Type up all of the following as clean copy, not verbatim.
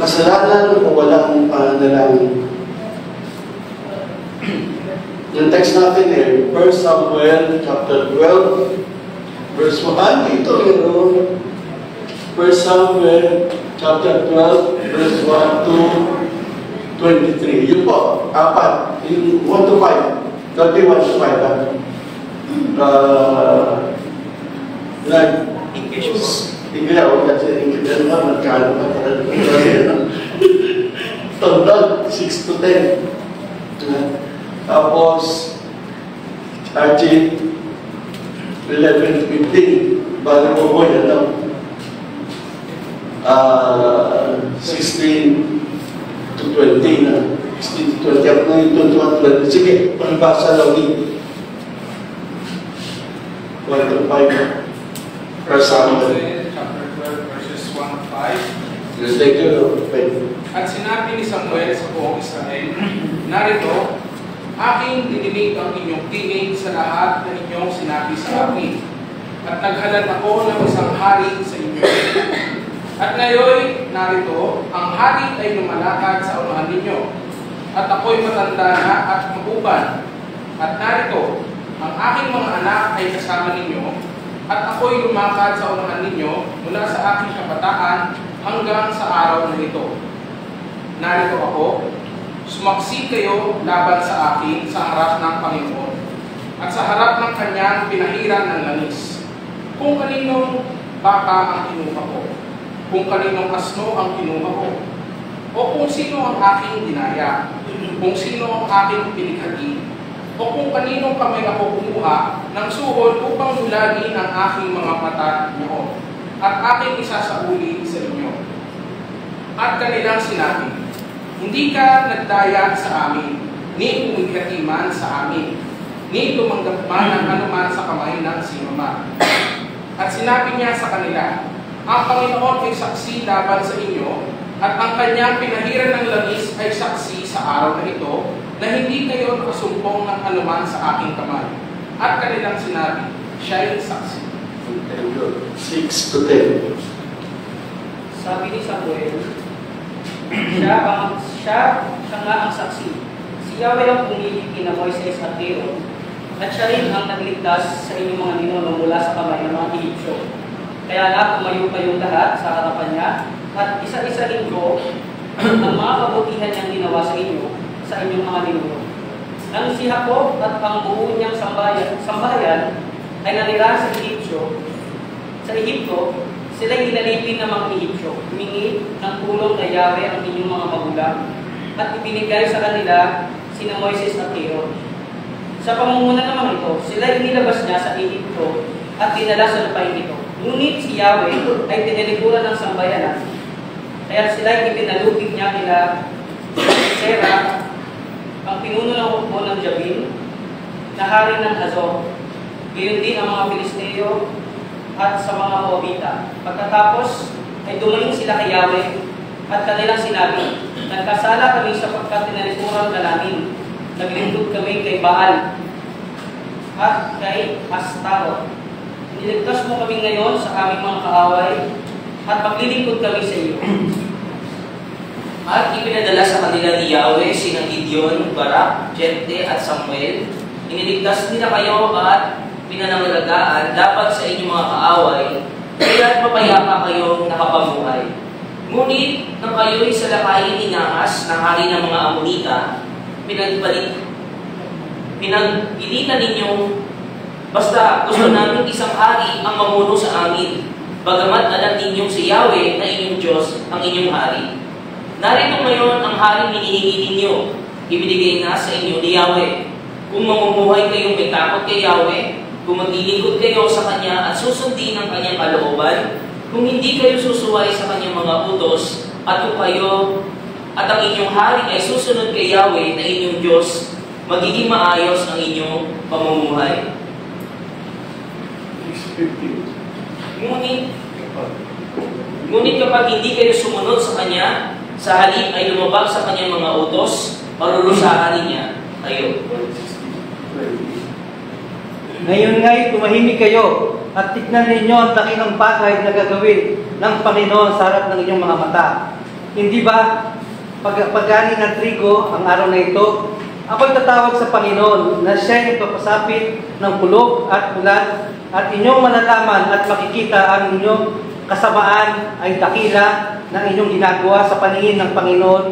kasalanan o walang pananalangin. Yung text natin eh, 1 Samuel chapter 12, verse 1. Ito yun. 1 Samuel chapter 12, verse 1 to 23. Yun po, apat. Yung 1 to 5. 31 to 5. Tingnan ako kasi tingnan nga, magkano pa talaga. Tandaan, 6 to 10. Tapos, 13, 11 to 15. Bago mo yan lang. 16 to 20 na. 16 to 20. Ako na yung 21 to 20. Sige, palibasa lang din. 1 to 5. First Samuel. Chapter 12, verses 1 to 5. Yes, thank you. At sinabi ni Samuel sa buong Israel, narito, aking dininig ang inyong tinig sa lahat na inyong sinabi sa akin. At naghalad ako ng isang hari sa inyo. At ngayon, narito, ang hari ay lumalakad sa unahan ninyo. At ako'y matanda na at maguban. At narito, ang aking mga anak ay kasama ninyo. At ako'y lumakad sa unahan ninyo mula sa aking kabataan hanggang sa araw na ito. Narito ako, sumaksi kayo laban sa akin sa harap ng Panginoon at sa harap ng kanyang pinahiran ng langis. Kung kaninong baka ang kinuha ko, kung kaninong asno ang kinuha ko, o kung sino ang aking dinaya, kung sino ang aking pinighati, o kung kaninong kamay ako kumuha ng suhol upang hulagin ang aking mga mata niyo, at aking isasauli sa inyo. At kanilang sinabi, hindi ka nagdaya sa amin, ni umighati man sa amin, ni tumanggap man ng anuman sa kamay ng sinuman. At sinabi niya sa kanila, ang Panginoon ay saksi laban sa inyo, at ang kanyang pinahiran ng langis ay saksi sa araw na ito, na hindi kayo nakasumpong ng anuman sa aking kamay. At kanilang sinabi, siya ay saksi. 6 to 10. Sabi ni Samuel, siya nga ang saksi. Si Yahweh ang pumili kina Moises at Aaron, at siya rin ang nagligtas sa inyong mga ninuno mula sa kamay ng mga Ehipsyo. Kaya na tumayo kayong lahat sa harapan niya, at isa-isahin ko ang mga kabutihan niyang ginawa sa inyo, sa inyong mga ninuno. Nang si Jacob at ang buo niyang sambahayan ay nanirahan sa Ehipto, sila'y inalipin ng mga Ehipsyo, humingi ng tulong kay Yahweh ang inyong mga magulang, at ibinigay sa kanila sina Moises at Aaron. Sa pamumuno naman ito, sila'y inilabas niya sa Ehipto at dinala sa lupain ito. Ngunit si Yahweh ay tinalikuran ng sambayanan, kaya sila'y ipinalupig niya kila Sisera, ang pinuno ng hukbo ng Jabin, na hari ng Hazor, gayon din ang mga Filisteo at sa mga Moabita. Pagkatapos ay dumaling sila kay Yahweh at kanilang sinabi, nagkasala kami sapagkat tinalikuran ka namin. Naglingkod kami kay Baal at kay Astarot. Niligtas mo kami ngayon sa aming mga kaaway at maglilingkod kami sa iyo. At ipinadala sa kanila ni Yahweh sina Gideon, Barak, Jefte at Samuel. Iniligtas nila kayo at pinanangalagaan laban sa inyong mga kaaway, kaya't mapayapa kayong nakapamuhay. Ngunit nang kayo'y salakayin ni Nahas na hari ng mga Amonita, pinagpilitan ninyong basta gusto namin isang hari ang mamuno sa amin, bagamat alam ninyong si Yahweh na inyong Diyos ang inyong hari. Narito ngayon ang hari hinihingi ninyo, ibinigay na sa inyo ni Yahweh. Kung mamumuhay kayong may takot kay Yahweh, kung maglilingkod kayo sa Kanya at susundin ang Kanyang kalooban, kung hindi kayo susuway sa Kanyang mga utos, at kung kayo at ang inyong hari ay susunod kay Yahweh na inyong Diyos, magiging maayos ang inyong pamumuhay. Ngunit kapag hindi kayo sumunod sa Kanya, sa halip ay lumabag sa Kanyang mga utos, marulusahan niya kayo. Ngayon nga'y tumahimik kayo at tignan ninyo ang takinang bagay na gagawin ng Panginoon sa harap ng inyong mga mata. Hindi ba pagani ng trigo ang araw na ito? Ako'y tatawag sa Panginoon na siya ipapasapit ng pulok at ulan at inyong malalaman at makikita ang inyong kasamaan ay dakila ng inyong ginagawa sa paningin ng Panginoon,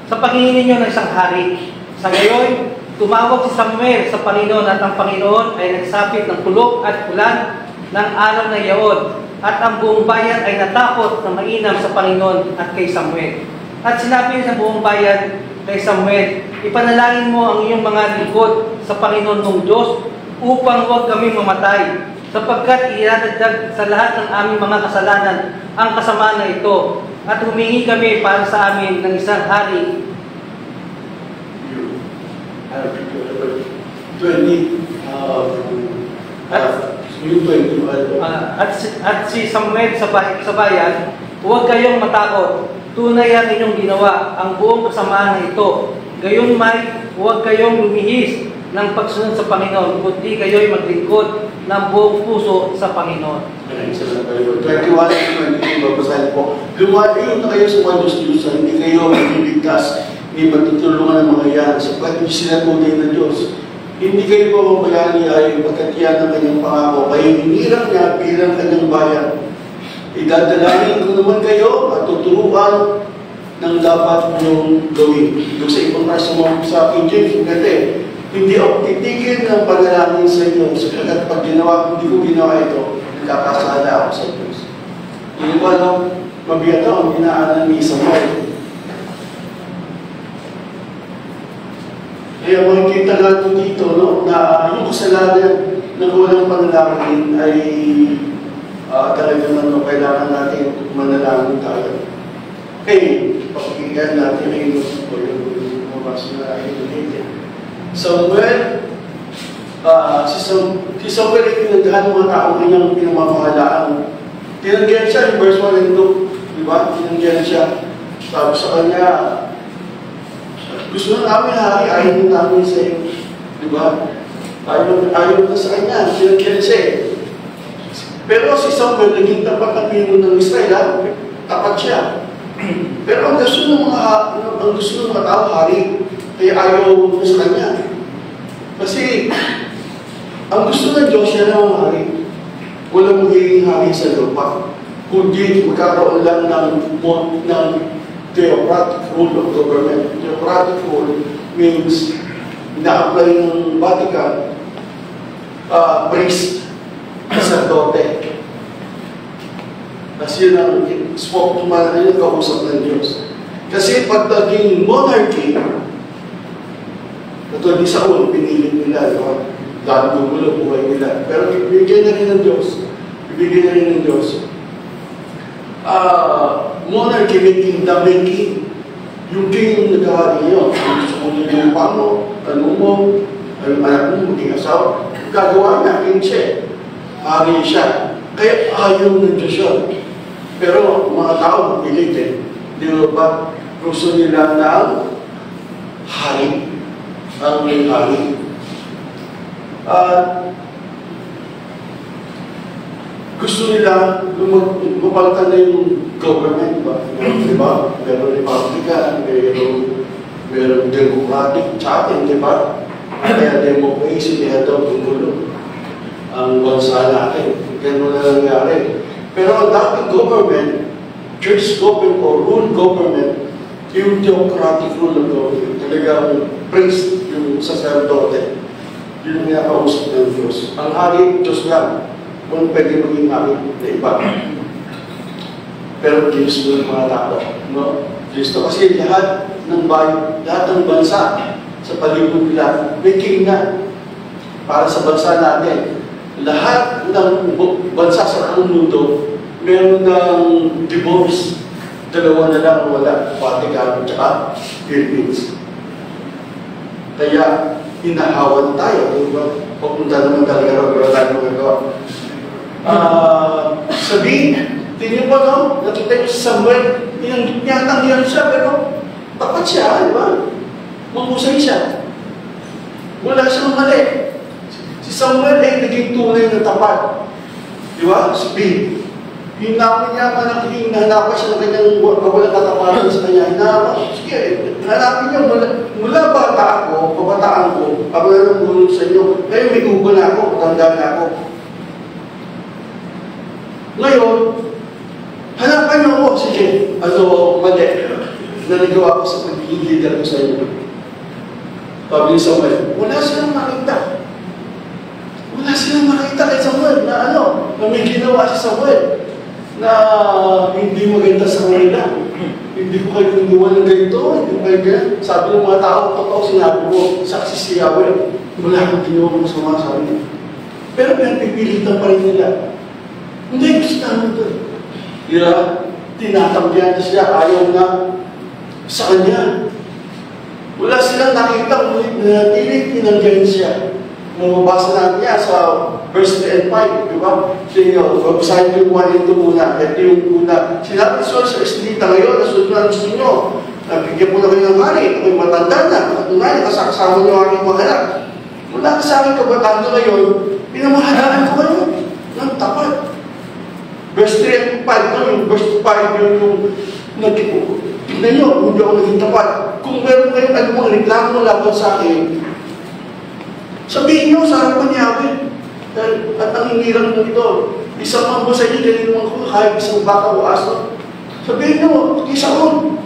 sa paningin ninyo ng isang hari. Sa gayon, tumawag si Samuel sa Panginoon at ang Panginoon ay nagsapit ng pulok at ulan ng araw na iyon at ang buong bayan ay natakot na mainam sa Panginoon at kay Samuel. At sinabi sa buong bayan kay Samuel, ipanalangin mo ang iyong mga lingkod sa Panginoon mong Diyos upang huwag kami mamatay, sapagkat iadagdag sa lahat ng aming mga kasalanan ang kasamaan na ito, at humingi kami para sa amin ng isang hari. 20, At si Samuel sa bayan, huwag kayong matakot. Tunay ang inyong ginawa, ang buong kasamaan na ito. Gayon may, huwag kayong lumihis ng pagsunod sa Panginoon, kundi kayo'y maglingkod ng buong puso sa Panginoon. 21 and 22, babasahin po. Lumayo na kayo sa mga Diyos-Diyos, hindi kayo magbiligtas, hindi matutulungan ng mga yan, sapagkat yung sinatunay na Diyos. Hindi kayo mababayani ay pagkatiyan ng kanyang pangako, kayo hinirang niya bilang kanyang bayan. Idadalangin ko naman kayo at tuturuan ng dapat niyong gawin. Doon sa ibang verse sa King James, hindi ako titigil ng panalangin sa inyo, sapagkat pag hindi ko ginawa ito, nagkakasala ako sa Diyos. Hindi ba lang mabigat ang ginaanan ni Samuel? Kaya makikita natin dito, no, na yung kasalanan ng walang panalangin ay talaga naman kailangan natin manalangin tayo. Okay, pakinggan natin ay yung mabasa na ay Samuel, si Samuel ay pinagdahan ng mga tao kanyang pinamamahalaan. Tinanggihan siya yung verse 1 and 2, di ba? Tinanggihan siya. Sabi sa kanya, gusto na namin hari, ayaw namin sa iyo. Di ba? Ayaw na sa kanya, tinanggihan siya eh. Pero si Samuel, naging tapat na Panginoon ng Israel, tapat siya. Pero ang gusto ng mga tao, hari, kaya ayaw na sa kanya. Kasi, ang gusto ng Diyos siya ng hari, walang magiging hari sa lupa. Kundi magkakaroon lang ng theocratic rule of government. Theocratic rule means na-apply ng Vatican, priest, sacerdote. Kasi yun ang spokesman na yun, kausap ng Diyos. Kasi pag naging monarchy, katulad ni Saul, pinili nila, dahil gugulo buhay nila. Pero ibigay na rin ng Diyos. Ibigay na rin ng Diyos. Monarchy making the making. Yung king yung nag-ahari nyo. Gusto mo nyo yung pamo, tanong mo, anak mo, maging asawa. Gagawa niya, king siya. Hari siya. Kaya ayaw ng Diyos yun. Pero mga tao, pilit eh. Di ba? Gusto nila ng hari. Ang may hari. Gusto nila mapalitan na yung government ba? Di ba? Meron Republican, meron Democratic, tsaka di ba? Kaya democracy, kaya daw tunggulo ang bansa natin. Ganun na nangyari. Pero ang dating government, church government or rule government, yung theocratic rule of government, talagang priest, yung sacerdote, yun ang nakausap ng Diyos. Ang hari, Diyos lang. Kung pwede maging hari na iba. Pero Diyos mo ng mga tao. No? Diyos to. Kasi lahat ng bayan, lahat ng bansa sa palibot nila, may king na para sa bansa natin. Lahat ng bansa sa mundo, meron ng divorce. Dalawa na lang wala, Vatican at Philippines. Kaya, hinahawan tayo. Diba? Papunta naman talaga wala tayo magagawa. Sabihin, tingin mo no? Nakita niyo si Samuel, tinatanggihan siya, pero tapat siya, di ba? Mahusay siya. Wala siyang mali. Si Samuel ay naging tunay na tapat. Di ba? Sabihin. Hinapon niya pa hinapan siya ng kanyang kawalang kataparan sa kanya. Hinapan, sige, hanapin niyo mula bata ako, kabataan ko, ako na nang bulong sa inyo. Ngayon may gugo na ako, matanda na ako. Ngayon, hanapan niyo ako, sige, mali. Naligaw ako sa pagiging leader ko sa inyo. Sabi ni Samuel, wala silang makita. Wala silang makita kay Samuel na na may ginawa si Samuel na hindi maganda sa kanila. Hindi ko kayo ginawa ng ganito, hindi ko kayo ganyan. Sabi ng mga tao, totoo sinabi ko, saksi si Yahweh, wala akong ginawa kung masama sa kanila. Pero pinagpipilitan pa rin nila. Hindi, gusto namin ito. Tinatanggihan na siya, ayaw na sa kanya. Wala silang nakita, ngunit nanatiling tinanggihan siya. Mababasa natin niya sa verse 3 and 5, di ba? Babasahin ko yung 1 and 2 muna. Ito yung una. Sinabi sa Israelita ngayon, nasunod na gusto nyo. Nabigyan po na kayo ng hari. Ako'y matanda na. Katunayan, kasama nyo aking mga anak. Mula ka sa aking kabataan na ngayon, pinamahalaan ko kayo ng tapat. Verse 3 and 5, yung verse 5 yung nagkipo. Tignan nyo, hindi ako naging tapat. Kung meron kayong anumang reklamo laban sa akin, sabihin nyo sa harapan ni Yahweh. At ang hinirang nyo ito, isang mambo sa inyo, ganyan naman ko, kahit isang baka o aso. Sabihin nyo, isa ko.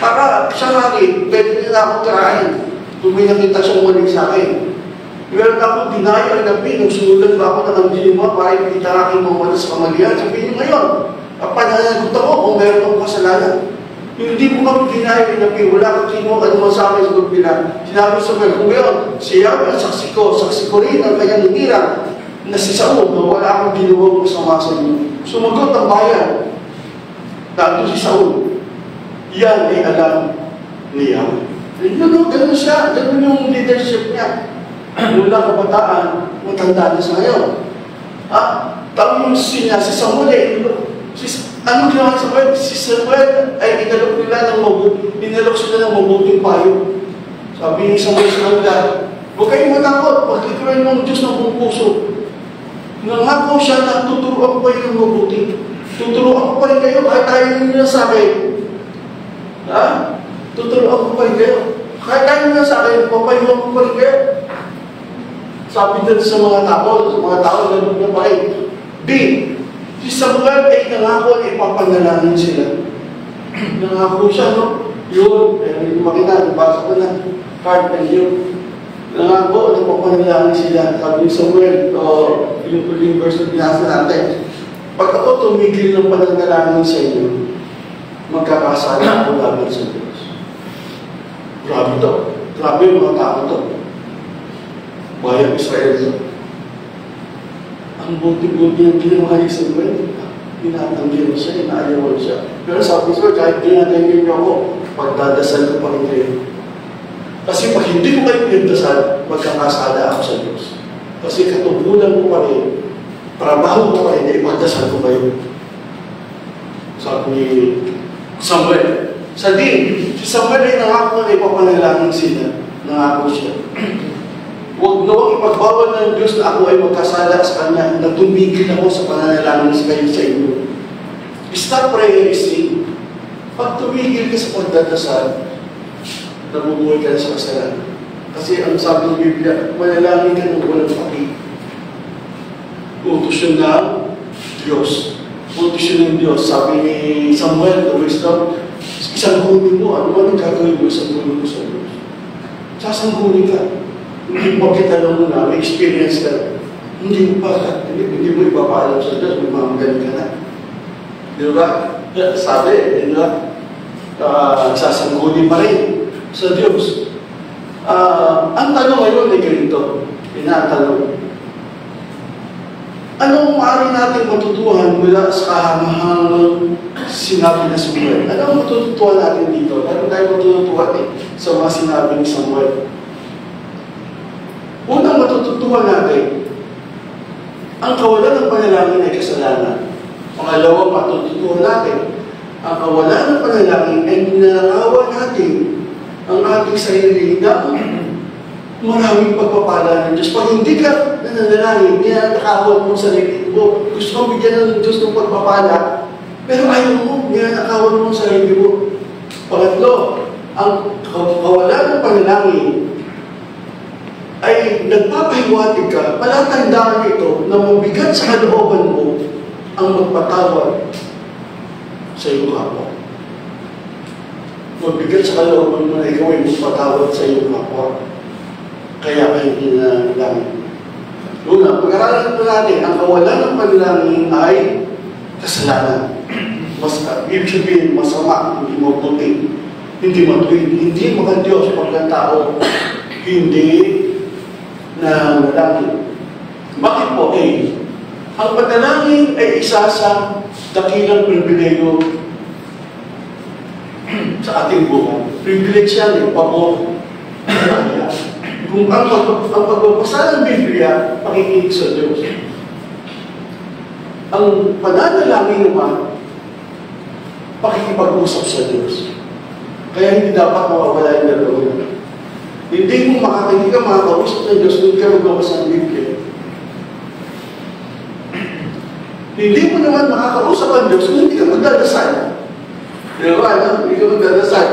Para siya hari, pwede nila akong tirahin. Kung may nakita siyang maling sa akin. Meron akong dinaya ang nabi, nung sunulan ba ako ng amdilima para ipita aking mga mata sa kamalian. Sabihin nyo ngayon, pananagot ako kung meron akong kasalanan. Yung hindi mo kami dinaya ang nabi, wala kang kinuha ka naman sa akin sa pagpila. Sinabi sa mga, kung ngayon, siya ang saksi ko rin ang kanyang hinirang na si Saul, na wala akong ginawa masama sa inyo. Sumagot ang bayan. Dahil si Saul, yan ay alam ni Yahweh. Ganun siya, ganun yung leadership niya. Mula kabataan, matanda na sa ngayon. Tapos niya, si Samuel ano ginawa sa Samuel? Si Samuel ay inalok sila ng mabuting payo. Sabi ni Samuel sa kanila, huwag kayong matakot, paglikuran ng Diyos ng buong puso. Nangako siya na tuturuan ko kayo ng mabuti. Tuturuan ko pa rin kayo kahit tayo nyo na sa akin. Tuturuan ko pa rin kayo. Kahit tayo nyo na sa akin, papayuan ko pa rin kayo. Sabi din sa mga tao, ganun na pa rin. B, si Samuel ay nangako na ipapanalangin sila. Nangako siya, no? Yun, makita, nabasa ko na, card and yun. Nangako na ipapanalangin sila. Sabi ni Samuel, yung verse na binasa natin, pag ako tumigil ng pananalangin sa inyo, magkakasala ako laban sa Diyos. Grabe to. Grabe yung mga tao to. Bayang Israel to. Ang buti-buti ng ginawa ni Samuel, pinatanggihan siya, inaayawan siya. Pero sabi ko, kahit pinatanggihan niyo ako, pagdadasal ko pa rin kayo. Kasi pag hindi ko kayo pinagdasal, magkakasala ako sa Diyos. Kasi katubulan ko pa rin, trabaho ko pa rin, ipagdasal ko kayo. Sabi ni Samuel. Sa din, si Samuel ay nangako na ipapanalangin sila. Nangako siya. Huwag nawang ipagbawal ng Diyos na ako ay magkasala sa Kanya, na tumigil ako sa pananalangin sa kayo sa inyo. Start praying is sin. Pag tumigil ka sa pagdadasal, nabubuhay ka na sa kasalanan. Kasi ang sabi ng Biblia, manalangin ka ng walang paki. Utos yun ng Diyos. Utos yun ng Diyos. Sabi ni Samuel, the wisdom, isang huli mo, ano man ang gagawin mo, isang huli mo sa Diyos. Sasanghuli ka. Hindi mo kita lang muna, may experience ka. Hindi mo pa, hindi mo ipapaalam sa Diyos, may mamagaling ka na. Di ba? Sabi, di ba? Sasanghuli pa rin sa Diyos. Ang tanong ngayon ay ganito, tinatanong, anong maaari natin matutuhan mula sa kahamahangang sinabi na Samuel? Anong matututuhan natin dito? Ano tayo matututuhan sa mga sinabi ni Samuel? Unang matututuhan natin, ang kawalan ng panalangin ay kasalanan. Pangalawang matututuhan natin, ang kawalan ng panalangin ay ninanakawan natin ang ating sarili ng maraming pagpapala ng Diyos. Pag hindi ka nananalangin, ninanakawan mo sa sarili mo, gusto mong bigyan ng Diyos ng pagpapala, Pero ayaw mo, ginanakawan mo sa sarili mo. Pangatlo, ang kawalan ng panalangin ay nagpapahiwatig ka, palatandaan ito na mabigat sa kalooban mo ang magpatawad sa iyong kapwa. Mabigat sa kalooban mo na ikaw ay magpatawad sa iyong kapwa. Kaya kayo ginalangin. Una, pag-aralan po natin, ang kawalan ng panalangin ay kasalanan. Ibig sabihin, masama, hindi mabuti, hindi matuwid, hindi makadiyos pag ng tao, hindi na malangin. Bakit po? Ang panalangin ay isa sa dakilang pribileyo sa ating buhay. Privilege yan, pabor. Kung ang pagbabasa ng Biblia, pakikinig sa Diyos. Ang pananalangin naman, pakikipag-usap sa Diyos. Kaya hindi dapat mawawala yung dalawa. Hindi mo hindi ka makakausap ng Diyos kung ka magbabasa ng Biblia. Hindi mo naman makakausap ang Diyos kung hindi ka magdadasal. Hindi ka magdadasal.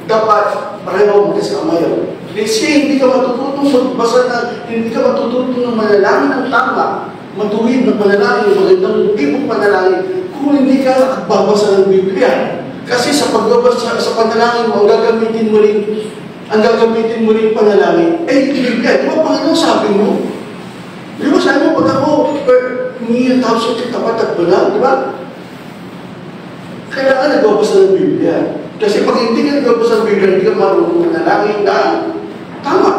Dapat pareho mo kasamayaw. Kasi hindi ka matututong magbasa hindi ka matututong ng manalangin ng tama, matuwid ng panalangin, magandang tipong panalangin, kung hindi ka nagbabasa ng Biblia. Kasi sa pagbabasa, sa panalangin mo, ang gagamitin mo rin panalangin, Biblia. Di ba Panginoon sabi mo? Di ba sabi mo, pag ako, humingi ang tao sa tapat at banal, di ba? Kailangan nagbabasa ng Biblia. Kasi pag hindi ka nagbabasa ng Biblia, hindi ka marunong manalangin na tama.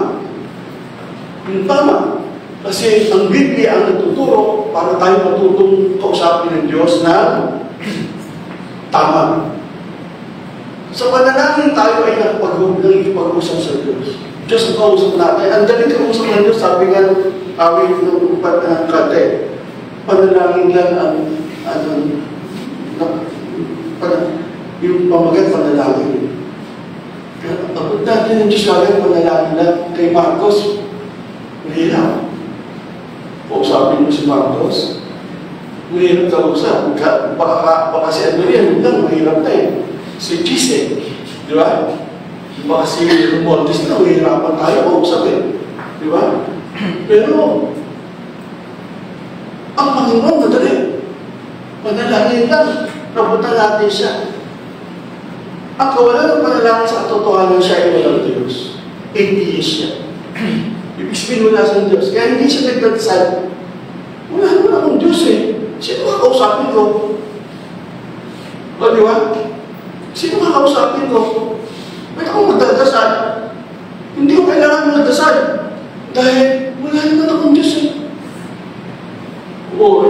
Yung tama. Kasi ang Biblia ang nagtuturo para tayo matutong kausapin ng Diyos na tama. Sa panalangin tayo ay nakipag-usap sa Diyos. Diyos ang kausap natin. Ang daling kausap ng Diyos, sabi nga awit ng upat ng kate. Panalangin lang yung pamagat panalangin. Pagod natin ng Diyos kagad panalangin lang kay Marcos, mahirap. Pausapin mo si Marcos, mahirap kausap. Baka si Adrian, mahirap na si Chise, di ba? Baka si Montes na, mahirapan tayo kausap di ba? Pero, ang Panginoon madali. Panalangin lang, nabutan natin siya. Ang kawalan ng panalangin sa katotohanan siya ay walang Diyos. Atheist siya. Ibig sabihin wala sa Diyos. Kaya hindi siya nagdadasal. Wala naman akong Diyos Sino kakausapin ko? O, di ba? Sino kakausapin ko? Ba't ako magdadasal? Hindi ko kailangan magdasal. Dahil wala naman akong Diyos Oo,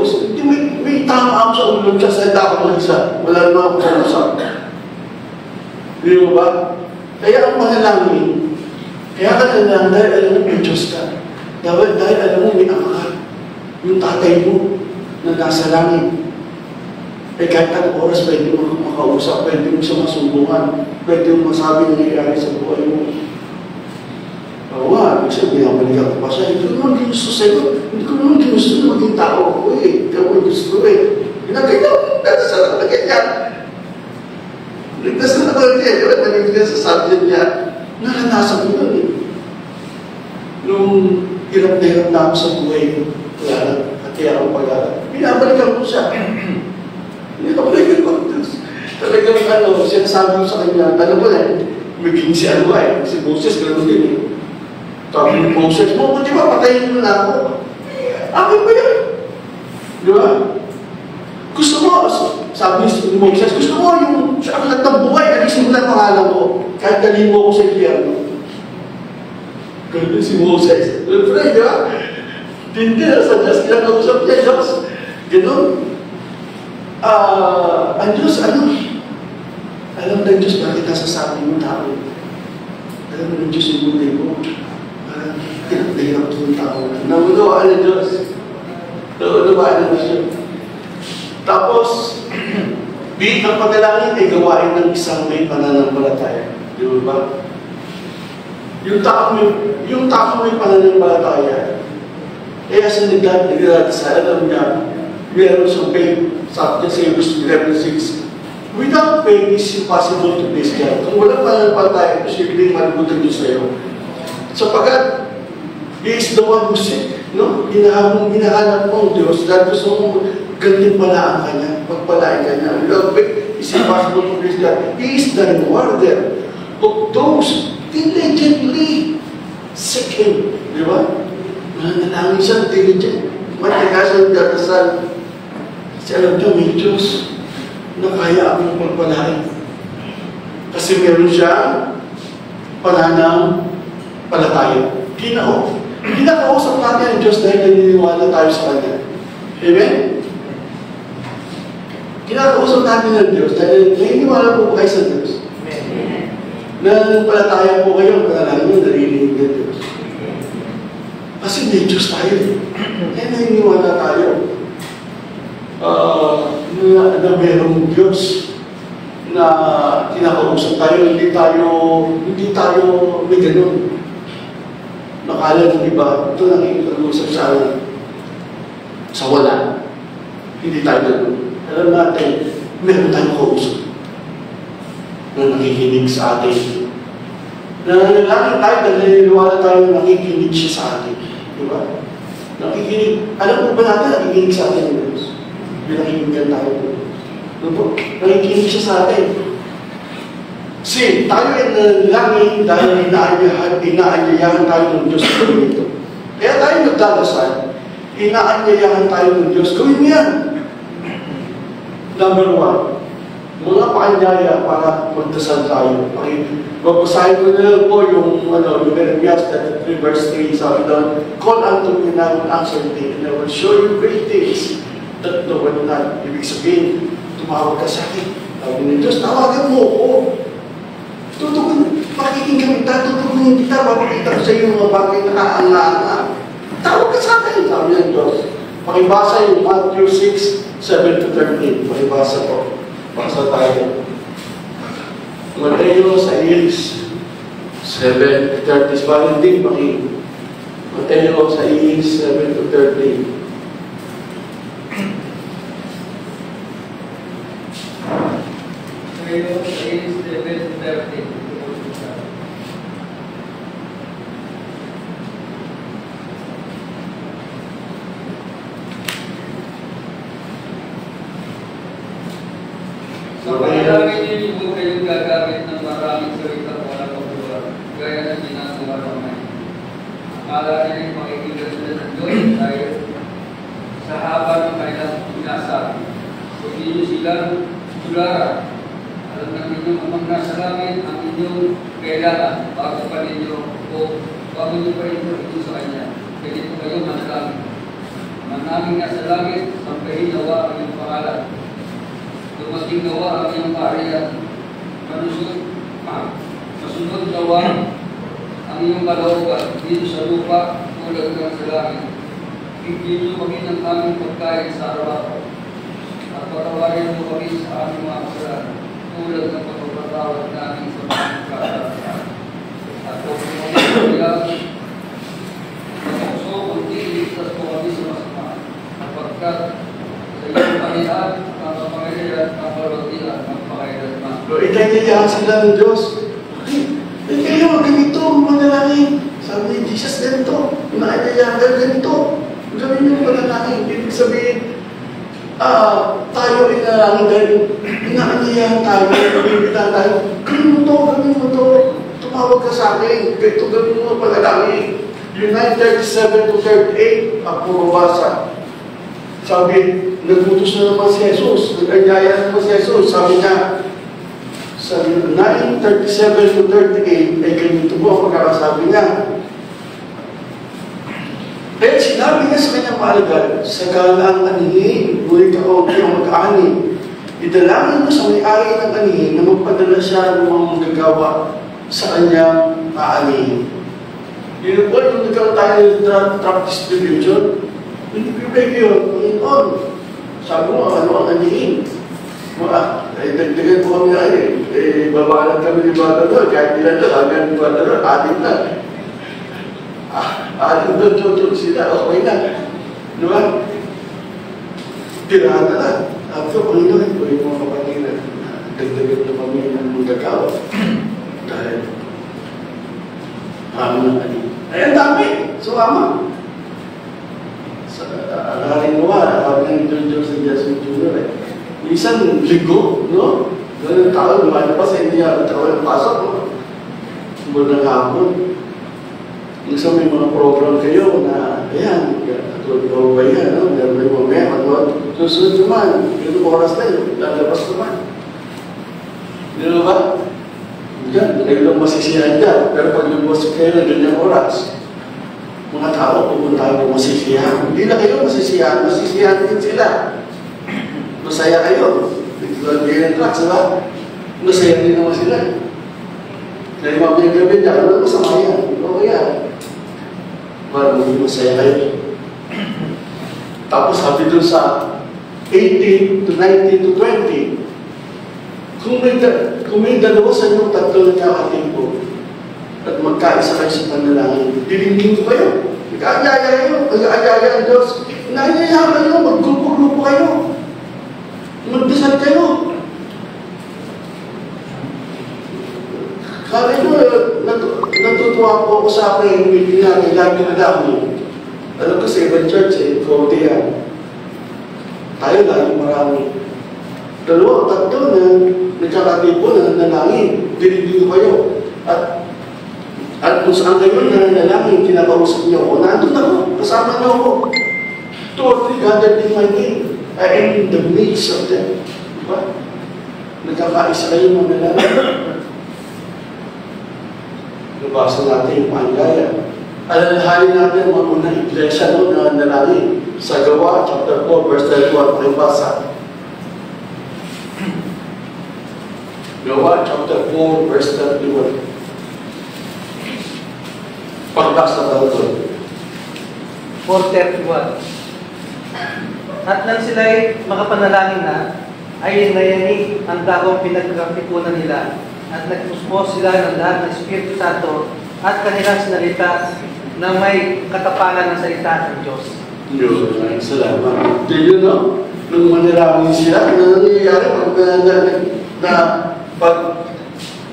may tama ako sa ulo siya sa tao ng isa. Wala naman akong kausap. Di ba? Kaya ang panalangin, kaya ka nanang dahil alam mo may Diyos ka. Dahil alam mo may ama ka. Yung tatay mo na nasa langit. Kahit anong oras pwede mo makausap, pwede mo siya masumbungan, pwede mo masabi na nangyayari sa buhay mo. Oo nga, kasi binabalikan ko pa siya. Hindi ko naman ginusto sa'yo. Hindi ko naman ginusto na maging tao ko Ikaw ay gusto Ginagaya mo, nagdasal na ganyan. Nagdasal na ganyan. Diba, nangyayari sa subject niya. Naranasan ko yun Nung hirap na hirap na ako sa buhay ko, kaya ako pag-aral. Binabalikan ko siya. Binabalikan ko. Talagang sinasabi ko sa kanya, alam mo maging si si Moses, gano'n din Sabi ni Moses, di ba patayin mo na ako? Akin ba yan? Di ba? Gusto mo, sabi ni Moses, gusto mo yung sa aklat ng buhay, nalisin mo na pangalan ko, kahit dalhin mo ako sa impyerno. Ganun si Moses. Friend, di ba? Hindi na sa Diyos, kinakausap niya Diyos. Ganun. Ang Diyos, alam ng Diyos bakit nasasabi mo tao. Alam ng Diyos yung buhay mo. Tinagdahirap ito ng tao. Naunawaan ng Diyos. Naunawaan ng Diyos. Tapos, ang panalangin ay gawain ng isang may pananampalataya. Di ba? Yung tao may pananampalataya. Kaya sa nagdadasal, alam niya, meron siyang faith, sabi niya sa Hebrews 11:6. Without faith, it's impossible to please God. Kung walang pananampalataya, posibleng malugutan niyo sa iyo. Sapagat, He is the one who said, no? Hinahanap mo ang Diyos dahil gusto mo ganyan palaan ka niya, pagpalain ka niya. Without faith, it's impossible to please God. He is the rewarder of those diligently seek Him. Di ba? Mananalangin siya, diligent. Mataga siya nagdadasal. Kasi alam niya, may Diyos na kaya ang pagpalain. Kasi meron siya pananampalataya. Kinakausap natin ang Diyos dahil naniniwala tayo sa Kanya. Amen? Kinakausap natin ang Diyos dahil naniniwala po kayo sa Diyos. Nananampalataya po kayo, panalangin nyo, narinig ng Diyos. Kasi may Diyos tayo. Kaya naniniwala tayo. Na merong Diyos na kinakausap tayo, hindi tayo may ganun. Nakala ng iba, ito nakikipag-usap sa wala. Hindi tayo ganun. Alam natin, meron tayong kausap na nakikinig sa atin. Nananalangin tayo dahil naniniwala tayo na nakikinig siya sa atin. Diba? Nakikinig. Alam mo ba natin nakikinig sa atin ng Diyos? Pinakinggan tayo po. Nakikinig siya sa atin. Kasi tayo ay nanalangin dahil inaanyayahan tayo ng Diyos sa ito. Kaya tayo nagdadasal, inaanyayahan tayo ng Diyos. Gawin yan. Number 1, mga paanyaya para magdasal tayo. Babasahin ko na lang po yung Jeremias 3 verse 3, sabi doon, call unto me now and answer me, and I will show you great things that no one not. Ibig sabihin, tumawag ka sa akin. Sabi ng Diyos, tawagan mo ako. Pakikinggan kita, tutugunin kita, papakita ko sa iyo mga bagay na kaangaan. Tawag ka sa akin, sabi ng Diyos. Pakibasa yung Matthew 6:7-13. Pakibasa po. Basa tayo. Mateo 6:7-13. Parang din Mateo 6:7-13. Mateo 6:7-13. Sa panalangin ninyo, huwag kayong gagamit ng maraming salita o walang pagbuwa, gaya ng ginagawa ng mga. Akala nila yung makikita sila ng Diyos dahil sa haba ng kanilang sinasabi. Kung hindi nyo silang tularan, alam na ninyo amang nasa langit ang inyong kailangan bago pa ninyo o bago nyo pa rin ito sa Kanya. Ganito kayo manalangin. Manaming nasa langit, sampahin nawa ang iyong pangalan. Dumating nawa ang iyong kaharian, masunod nawa ang iyong kalooban dito sa lupa tulad ng sa langit. Hindi nyo maging ang aming pagkain sa araw-araw. At patawarin mo kami sa aming mga kasalanan tulad ng pagpapatawad namin sa mga kasalanan. At kung kami kaya, magpuso kung iligtas mo kami sa masama. Sapagkat sa iyong panihan, ang kapangilihan, ang kalwatian, ang pakailanman. Itay-tayahan sila ng Diyos. Kayo, ganito, manalangin. Sabi ni Jesus, ganito. Inaanyayahan kayo, ganito. Gawin niyo manalangin. Ibig sabihin, tayo inalangin dahil inaanyayahan tayo, nabibitan tayo. Gawin mo to. Tumawag ka sa akin. Ganito, gawin mo panalangin. Yung 9:37-38, ang pumabasa. Sabi, nagutos na naman si Jesus. Nag-anyaya naman si Jesus. Sabi niya, sa 9:37-38, ay ganito po ang pagkakasabi niya. Kaya sinabi niya sa kanyang maalagad, sa galang anihin, ngunit ako ang mag-ani. Idalangin mo sa may-ari ng anihin na magpadala siya ng mga magagawa sa kanyang aanihin. Yun po, yung nagkaroon tayo ng trap distribution, hindi pwede yun, Panginoon. Sabi mo, ano ang anihin? Dagdagan po kami na babalan kami ni Bata doon, kahit ilan doon, hanggang ni Bata doon, atin na. Atin doon, sila, okay na. Diba? tirahan na lang. After, Panginoon, ito yung mga kapatiran. Dagdagan na kami ng magagawa. Dahil, na kami. Ay, ang dami! Sumama. Alarin mo nga, sabi ng Diyos sa Jesus Jr. Isang linggo, no? Ganun tao, lumalabas sa hindi niya ang pasok, no? Mula ng hapon. Minsan may mga program kayo na, ayan, katulad ko ba yan, no? Meron may mamaya, susunod naman, yung oras na yun, lalabas naman. Hindi na ba? Yan, kayo lang masisiyahan dyan. Pero pag lumabas kayo na ganyang oras, mga tao pupunta mo masisiyahan. Hindi na kayo masisiyahan, masisiyahan din sila. Masaya kayo. Nagtulan kayo ng tracks, diba? Masaya din naman sila. Kaya mamaya gabi niya, ano masama yan? Okay yan. Para masaya kayo. Tapos sabi dun sa 18 to 19 to 20, kung may dalawa sa inyo, tatlo na kakatingko, at magkaisa kayo sa panalangin, dilingin ko kayo. Nag-aayaya kayo, nag-aayaya ang Diyos. Nag-aayaya kayo, mag-grupo-grupo kayo. Magdasal kayo. Kala nyo, natutuwa po ako sa akin, hindi namin lagi na dami. Alam ko sa ibang church, konti yan. Tayo lagi marami. Dalawa o tatlo na nagkakatipo na nanalangin, dilingin ko kayo. At kung saan kayo nananalangin, kinakausap niyo ako, nandun ako, kasama niyo ako. 2 or 3 gathered in my name. I am in the midst of them. Diba? Nagkakaisa kayo manalangin. Nabasa natin yung paanyaya. Alalahanin natin mga unang iglesia no, na nanalangin. Sa Gawa, chapter 4, verse 31, pakibasa. Gawa, chapter 4, verse 31. Pagbasa daw ito. 4:31. At nang sila'y makapanalangin na, ay nayanig ang dakong pinagkatipunan nila at nagpuspos sila ng lahat ng Espiritu Santo at kanilang sinalita na may katapangan ng salita ng Diyos. Yun, salamat. Do you know, nung manalangin sila, ano nangyayari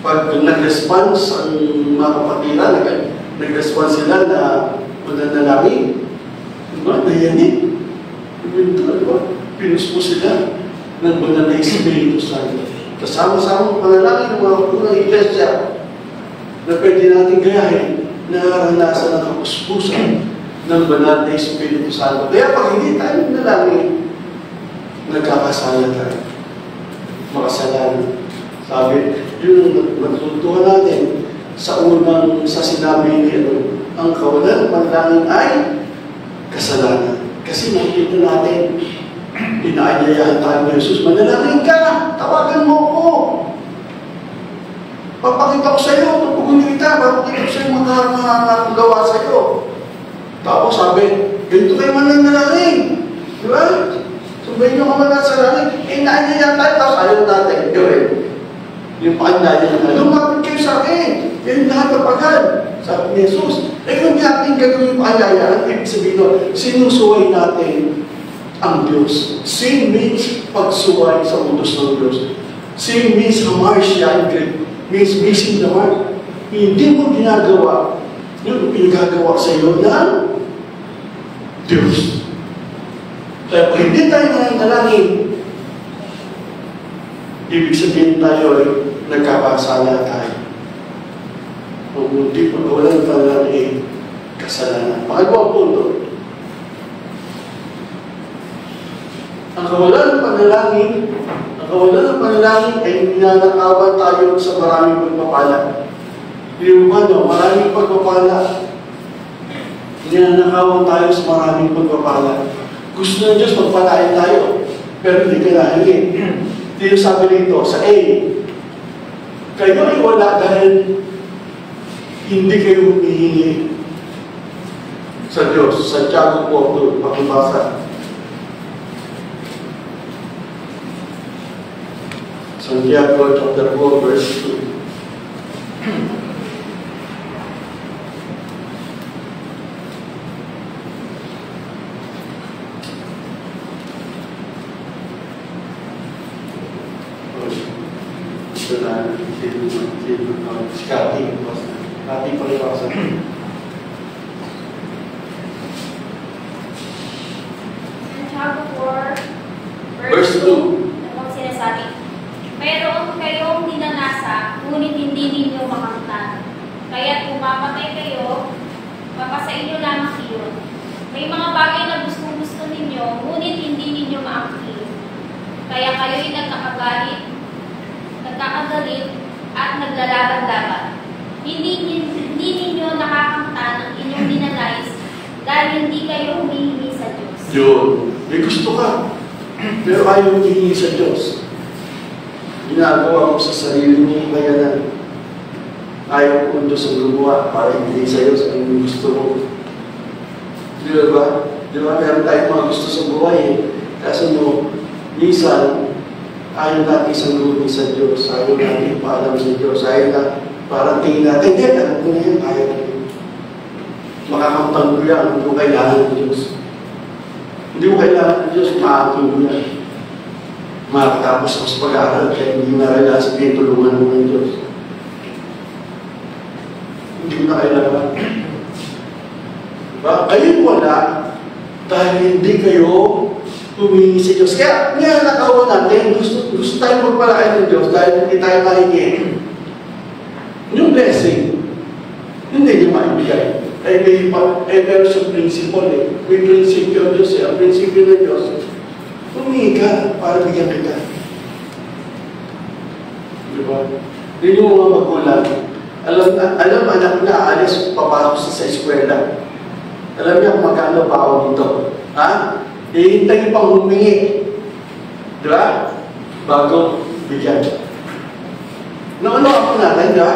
pag nag-response ang mga kapatiran, nag-response sila na mananalangin. Diba? Nayanig. Diba? Pinuspo sila ng banal na Espiritu Santo. Kasama-sama panalangin ng mga unang iglesia na pwede natin gayahin na naranasan ng kapuspusan ng banal na Espiritu Santo. Kaya pag hindi tayo nanalangin, nagkakasala tayo. Makasalanan. Sabi, yun matutuhan natin sa sinabi ni ang kawalan ng panalangin ay kasalanan. Kasi nakikita natin, inaanyayahan tayo ng Jesus, manalangin ka, tawagan mo ako. Papakita ko sa iyo, tupugunin kita, papakita ko sa iyo mga gawa sa iyo. Tapos sabi, ganito kayo manalangin. Di ba? Sabihin nyo ka manalangin. Inaanyayahan tayo, tapos ayaw natin. Gawin. Yung paanyayahan, lumapit kayo sa akin. Yan lahat ng paghan. Sabi ni Jesus, kung natin gagawin yung paanyayaan, ibig sabihin nun, sinusuway natin ang Diyos. Sin means pagsuway sa utos ng Diyos. Sin means hamartia in Greek. Means missing the mark. Hindi mo ginagawa yung pinagagawa sa iyo ng Diyos. Kaya kung hindi tayo nananalangin, ibig sabihin tayo ay nagkakasala tayo. Kung hindi pa walang panalangin, kasalanan. Pakagawa punto. Ang kawalan ng panalangin ay ninanakawan tayo sa maraming pagpapala. Hindi mo ba, no? Maraming pagpapala. Ninanakawan tayo sa maraming pagpapala. Gusto ng Diyos magpalain tayo, pero hindi ka nahingin. Ito yung sabi dito sa A, kayo ay wala dahil hindi kayo humihingi sa Diyos. Sa Santiago 4, pakibasa. Santiago chapter 4, verse 2. Gusto na, si Cathy. Cathy pa rin ako sa Chapter 4, Verse 2. Ano sinasabi? Mayroon kayong dinanasa, ngunit hindi ninyo makamtan. Kaya't pumamatay kayo, papasa inyo lamang iyon. May mga bagay na gusto ninyo, ngunit hindi ninyo maangkin. Kaya kayo'y nagkakagalit at naglalaban-laban. Hindi ninyo nakakamtan ang inyong dinanais dahil hindi kayo humihingi sa Diyos. Yun. May gusto ka. Pero ayaw hihingi sa Diyos. Ginagawa mo sa sarili mong bayanan. Ayaw mo Diyos ang gumawa para ibigay sa iyo sa yung gusto mo. Di ba? Di ba? Meron tayong mga gusto sa buhay eh. Kaso mo, minsan, ayaw natin isang gawin sa Diyos. Ayaw natin paalam sa Diyos. Ayaw na parang tingin natin, hindi, alam ko na yan. Ayaw natin. Makakamtan ko yan. Hindi mo kailangan ng Diyos. Hindi mo kailangan ng Diyos. Maakong mo yan. Makakatapos ako sa pag-aaral kaya hindi mo na sabihin tulungan mo ng Diyos. Hindi mo na kailangan. Diba? Ayun wala dahil hindi kayo humingi sa Diyos. Kaya ngayon nakawa natin, gusto tayo magpalaki ng Diyos dahil hindi tayo mahingi. Yung blessing, hindi nyo maibigay. Pero sa principle eh. May prinsipyo ng Diyos eh. Ang prinsipyo ng Diyos, humingi ka para bigyan kita. Diba? Yun yung mga magulang. Alam anak na aalis, papasok sa eskwela. Alam niya kung magkano pa ako dito. Ha? Hihintayin pang humingi. Diba? Bago bigyan. Ano ako natin, diba?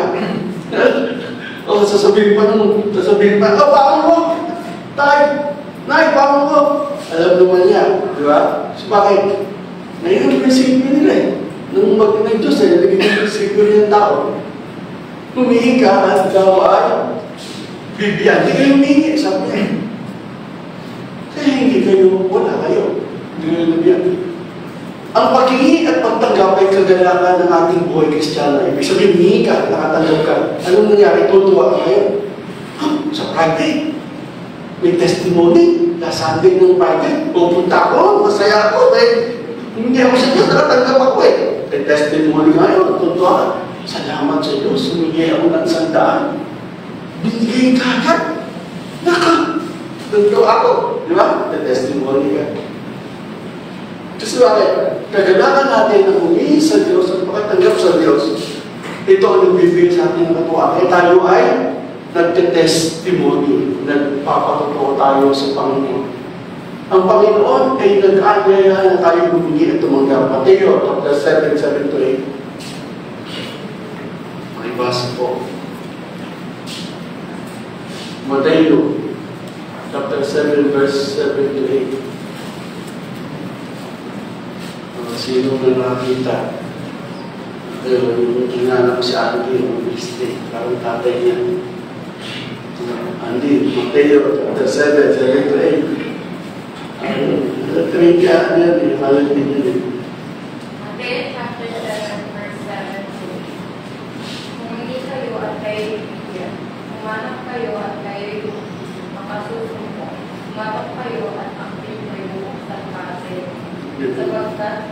O, sasabihin pa, paano mo? Nay, paano mo? Alam naman niya, di ba? So, bakit? Ngayon ang prinsipyo nila eh. Nung mag-inag Diyos eh, naging ang prinsipyo ng tao. Humingi ka at ikaw ay bibigyan. Hindi kayo humingi, sabi niya. Kaya hindi kayo, wala kayo. Hindi kayo nabigyan. Ang paghingi at pagtanggap ay kagalakan ng ating buhay Kristiyano. Ibig sabihin, humingi ka, nakatanggap ka. Anong nangyari? Tutuwa ka ngayon. Sa Friday, may testimony. Last Sunday ng Friday, pupunta ako, masaya ako. Hindi ako sa Diyos, nakatanggap ako eh. May testimony ngayon, tutuwa. Salamat sa Diyos, humingi ako ng 100. Binigay ka agad. Tutuwa ako. Di ba? May testimony ka. Kasi bakit? Kagalakan natin na humingi sa Diyos at makatanggap sa Diyos. Ito ang nagbibigay sa atin ng katuwa. Kaya tayo ay nagte-testimony. Nagpapatotoo tayo sa Panginoon. Ang Panginoon ay nag-aanyaya na tayo humingi at tumanggap. Mateo, chapter 7, 7-8. Makibasa po. Mateo, chapter 7, verse 7-8. Sino na nakakita? Pero yung kinanap si Andy, yung mistake, parang tatay niya. Andy, Mateo, chapter 7, 7-8. Three ka, yan, malam din yun eh. Mateo chapter 7, verse 7. Kung hindi kayo at kayo bibigyan, umanap kayo at kayo makasusumpong, umanap kayo at ang kayo bubuksan para sa iyo. Sabagkat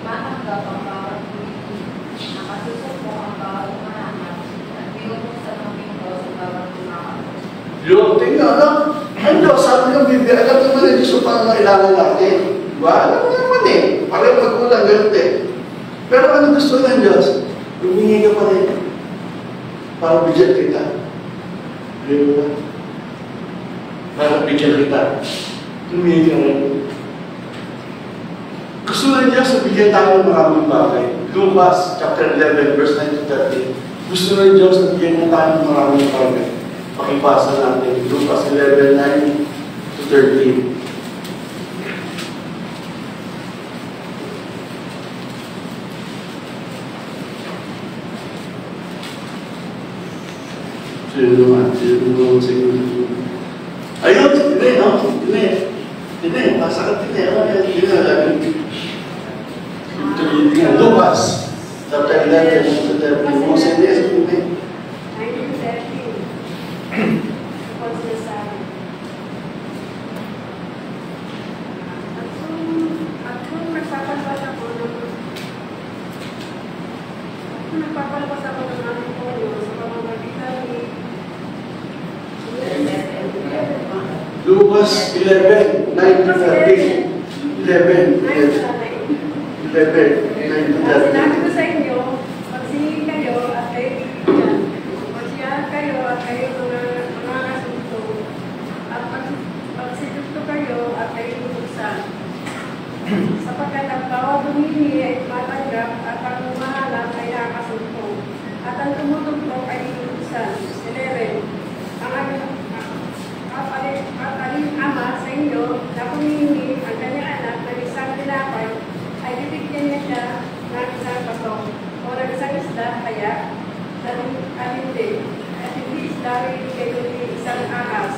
matanggap ang bawat pumili, nakasusumpong ang bawat umahanap, at binubuksan ang pinto sa bawat tumakot. Yung, tingnan, ano? Ang Diyos, sabi ng Biblia, alam naman na Diyos ang pangangailangan natin. Diba? Alam mo naman eh. Parang magkulang, ganun eh. Pero ano gusto ng Diyos? Humingi ka pa rin. Para bigyan kita. Diba? Para bigyan kita. Humingi ka rin. Gusto ng Diyos na bigyan tayo ng maraming bagay. Lucas chapter 11, verse 9-13. Gusto ng Diyos na bigyan tayo ng maraming bagay. Pakibasa natin. Lucas 11, 9-13. Sino naman siguro. Ayun, hindi, no? Hindi, masakit din eh. Lucas chapter 11, Lucas 11, 9 to 13. 11, 9 to Sinabi 13. ko sa inyo, magsingin kayo at kayo bibigyan. Magsiyahan kayo at kayo mga kasunto. At magsidugto kayo at kayo bubuksan. Sapagkat ang bawat bumili ay matanggap at ang umahanap ay nakasunto. At ang tumutugtog ay bubuksan. 11. Ang aling ama sa inyo na humingi ang kanyang anak ng isang tinapay ay bibigyan niya siya ng isang pasok o ng isang isda kaya at hindi isda bibigyan niya isang ahas.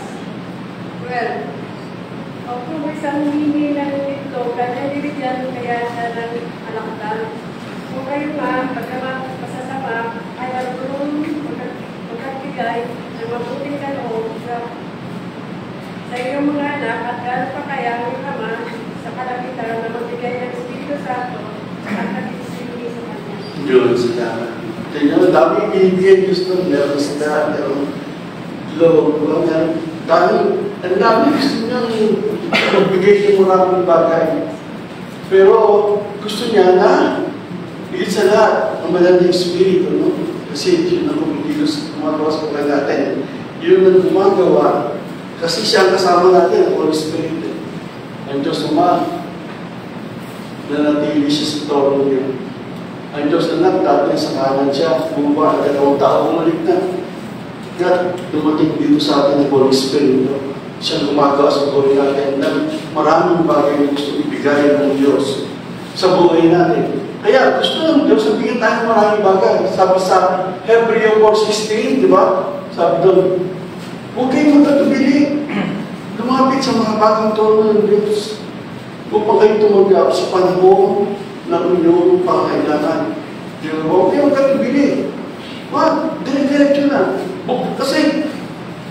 Well, o kung isang humingi ng ito, kanya bibigyan kaya siya ng alakdan. Kung kayo nga, pagkamat masasama, ay marunong magkakigay ng mabuting kaloob sa iyong mga anak at gano'n pa kaya ang Ama sa kalapitan na magbigay ng Espiritu Santo at nag-isingi sa Kanya. Yun, salamat. Tingnan mo, dami ibigay gusto. Meron sila, meron loob. Ang dami gusto niyang magbigay ng maraming bagay. Pero gusto niya na higit sa lahat ang malanding Espiritu, no? Kasi yun ang kumikilos gumagawa sa buhay natin. Yun ang gumagawa. Kasi siya ang kasama natin, ang Holy Spirit. Ang Diyos naman, nanatili siya sa trono niya. Ang Diyos na dati sa kanan siya, bumaba na 2 tao, umalik na. At dumating dito sa atin ang Holy Spirit. No? Siya gumagawa sa buhay natin ng maraming bagay na gusto ibigay ng Diyos sa buhay natin. Kaya gusto ng Diyos na bigyan tayo maraming bagay. Sabi sa Hebrew 4:16, di ba? Sabi doon, huwag kayong magkatubili. Lumapit sa mga bagong trono ng Diyos upang kayo tumanggap sa panahon ng inyong pangailangan. Huwag kayong magkatubili. Wag, dire-diretso na. Kasi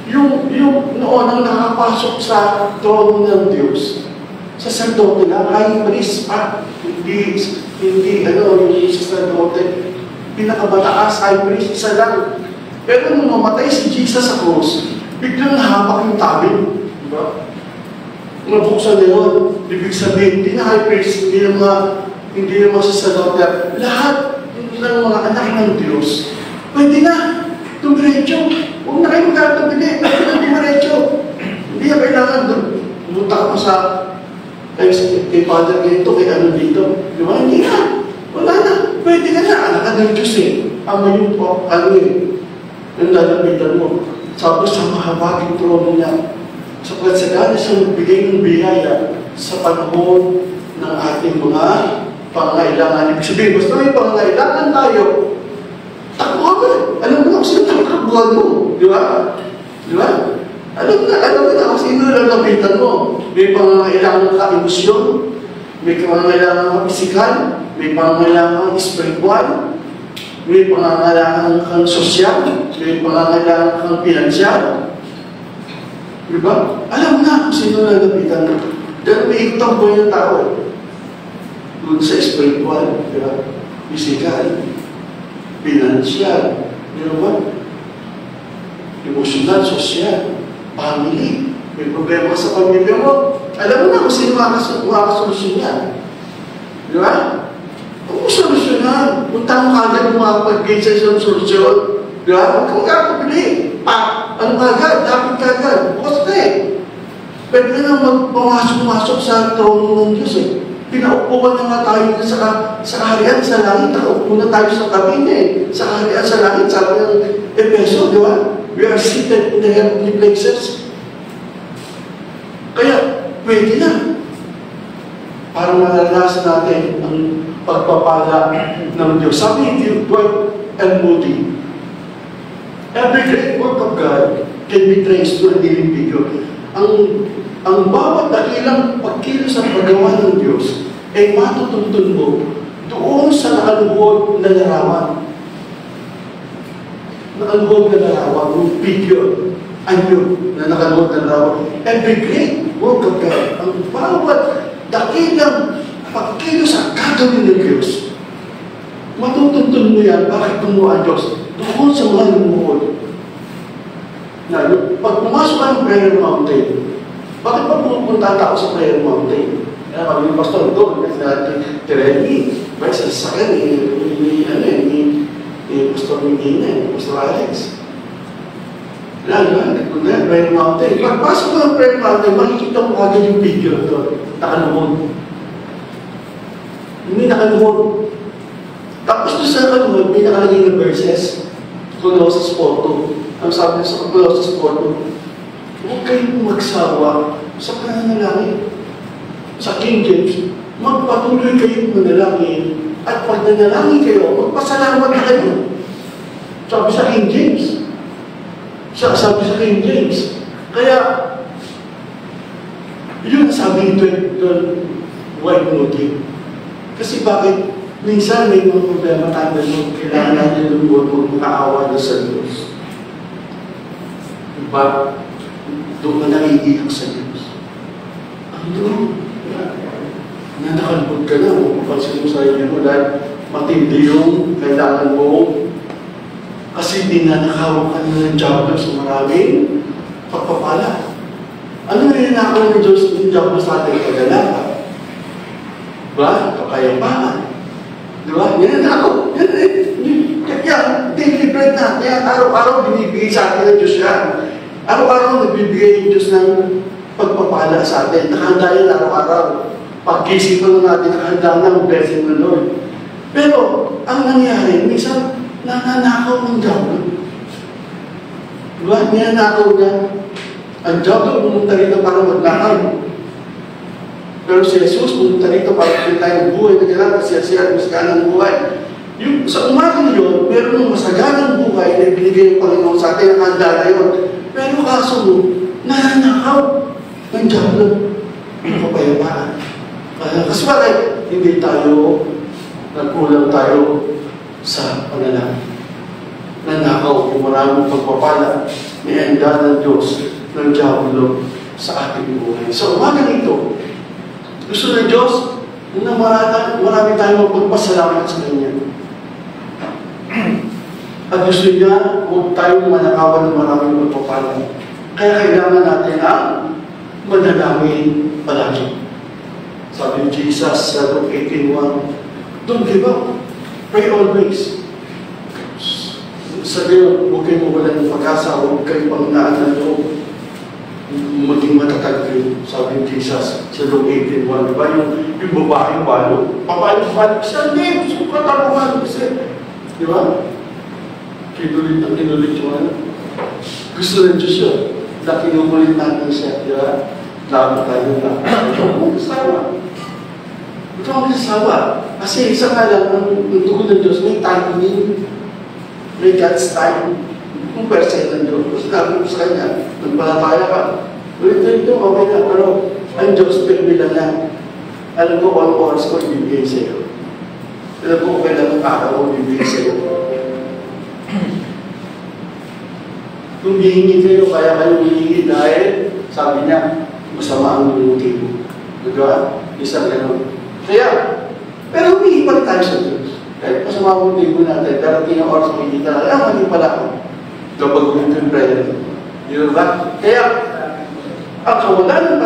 yung noon ang nakapasok sa trono ng Diyos, sacerdote na, high priest pa, hindi yung sacerdote, pinakamataas high priest, isa lang. Pero nung mamatay si Jesus sa cross, biglang nahapak yung tabing. Diba? Nabuksan na yun. Ibig sabihin, hindi na high priest, hindi na mga sacerdote, lahat ng mga anak ng Diyos, pwede na, tumiretso. Huwag na kayo magkakabili, pwede na tumiretso. Hindi na kailangan doon. Pumunta ka pa sa kay Father ganito, kay ano dito. Di ba? Hindi na. Wala na. Pwede ka na. Anak ka ng Diyos eh. Ama yung po, ano eh. Yung lalapitan mo. Sabi sa mahabaging trono niya. Sapagkat sa gana siya magbigay ng biyaya sa panahon ng ating mga pangailangan. Ibig sabihin, basta may pangailangan tayo, takbuhan mo. Alam mo na kung sino takbuhan mo. Di ba? Di ba? Alam mo na kung sino lalapitan mo. May pangangailangan ka emosyon, may pangangailangan ka pisikal, may pangangailangan ka spiritual, may pangangailangan kang sosyal, may pangangailangan kang pinansyal. Diba? Alam mo na kung sino lalapitan mo. Dahil may ikot ang buhay ng tao. Doon sa spiritual, diba? Pisikal, pinansyal, diba? Emosyonal, sosyal, family. May problema ka sa pamilya mo. Alam mo na kung sino makakasolusyon yan. Di ba? Huwag mo solusyonan. Punta mo kagad makapag-gain sa isang solusyon. Di ba? Huwag kang kakabili. Ano kagad? Dapat kagad. Bukas ka eh. Pwede na pumasok sa trono ng Diyos eh. Pinaupuan na nga tayo sa kaharian sa langit. Nakaupo na tayo sa kabine eh. Sa kaharian sa langit. Sabi ng Efeso, di ba? We are seated in the heavenly places. Kaya, pwede na. Para malalasan natin ang pagpapala ng Diyos. Sabi ni Dwight L. Moody, every great work of God can be traced to a living figure. Ang bawat dakilang pagkilos at paggawa ng Diyos ay matutuntun mo doon sa nakaluhod na larawan. Nakaluhod na larawan, yung figure. Anyo na nakaluhod na larawan. Every great work of God, ang bawat dakilang pagkilos at gagawin ng Diyos, matutuntun mo yan, bakit gumawa ang Diyos? Doon sa mga lumuhod. Pag pumasok ka ng prayer mountain, Bakit ba pupunta ang tao sa prayer mountain? Kaya kami yung pastor doon, kasi natin Tereni, may sasakan ni Pastor Medina, Pastor Alex. Prayer mountain. Pagpasok mo ng prayer mountain, makikita mo agad yung video doon. Nakaluhod. Hindi nakaluhod. Tapos doon sa nakaluhod, may nakalagay na verses. Colossus 4:2. Ang sabi niya sa Colossus 4:2, huwag kayong magsawa sa pananalangin. Sa King James, magpatuloy kayong manalangin at pag nanalangin kayo, magpasalamat na kayo. Sabi sa King James. Sabi sa King James. Kaya, yun sabi ito, wide motive. Kasi bakit? Minsan may mga problema tayo doon, kailangan natin lumubod kung makaawa na sa Diyos. Diba? Doon ka naiiyak sa Diyos. Ano? Nanakalbog ka na, mapapansin mo sa iyo mo dahil matindi yung kailangan mo kasi dinanakaw ka na ng Diablo sa maraming pagpapala. Ano na ninakaw ng Diyos ng Diablo sa ating kagalakan? Diba? Kakayapaan. Diba? Ninanakaw. Kaya, daily bread na. Kaya araw-araw binibigay sa atin ng Diyos yan. Araw-araw nagbibigay ng Diyos ng pagpapala sa atin. Nakahanda yan araw-araw. Pag-isip mo na natin, nakahanda na ang blessing ng Lord. Pero, ang nangyari, minsan, nananakaw ng Diablo. Diba? Ninanakaw niya. Ang Diablo pumunta rito para magnakaw. Pero si Jesus pumunta rito para pinta yung buhay na kailangan siya masaganang buhay. Yung, sa umaga yun, meron ng masaganang buhay na binigay ng Panginoon sa atin, ang handa na yun. Pero kaso mo, nananakaw ng Diablo. Ang kapayapaan. Kasi bakit? Hindi tayo, nagkulang tayo sa panalangin. Nanakaw kung maraming pagpapala ni handa ng Diyos ng Diablo sa ating buhay. Sa umaga nito, gusto ng Diyos na marami tayong magpasalamat sa Kanya. At gusto niya, huwag tayong manakawan ng maraming pagpapala. Kaya kailangan natin ang manalangin palagi. Sabi ni Jesus sa Luke 18:1, don't give up. Pray always. Sabi niyo, huwag kayo mawalan ng pag-asa, huwag kayo pangunaan ng loob. Maging matatag kayo, sabi ni Jesus sa Luke 18:1. Diba? Yung babaeng walo. Babaeng walo, hindi, gusto ko katarungan. Kasi, di ba? Kinulit ang kinulit yung ano. Gusto ng Diyos yun. Na kinukulit natin siya, di ba? Laban tayo na. Huwag mong kasawa. Huwag mong kasawa. Kasi isa nga lang, ang tugon ng Diyos, may timing. May God's time. Kung percent ng Diyos. Kasi sabi ko sa Kanya, nagpalataya ka. Ulit ito, okay na. Pero ang Diyos, pinbilang na. Alam ko, anong oras ko ibibigay sa iyo. Alam ko, kailan ang araw ko ibibigay sa iyo. Kung hihingi kayo, kaya kayo hihingi dahil, sabi niya, masama ang motibo. Diba? Isang gano'n. Kaya, pero humingi pa tayo sa Diyos. Kahit masama ang motibo natin, darating ang oras ko hindi talaga, mali pala ako. Kapag ulit yung prayer. Yun ba? Kaya, ang kawalan ng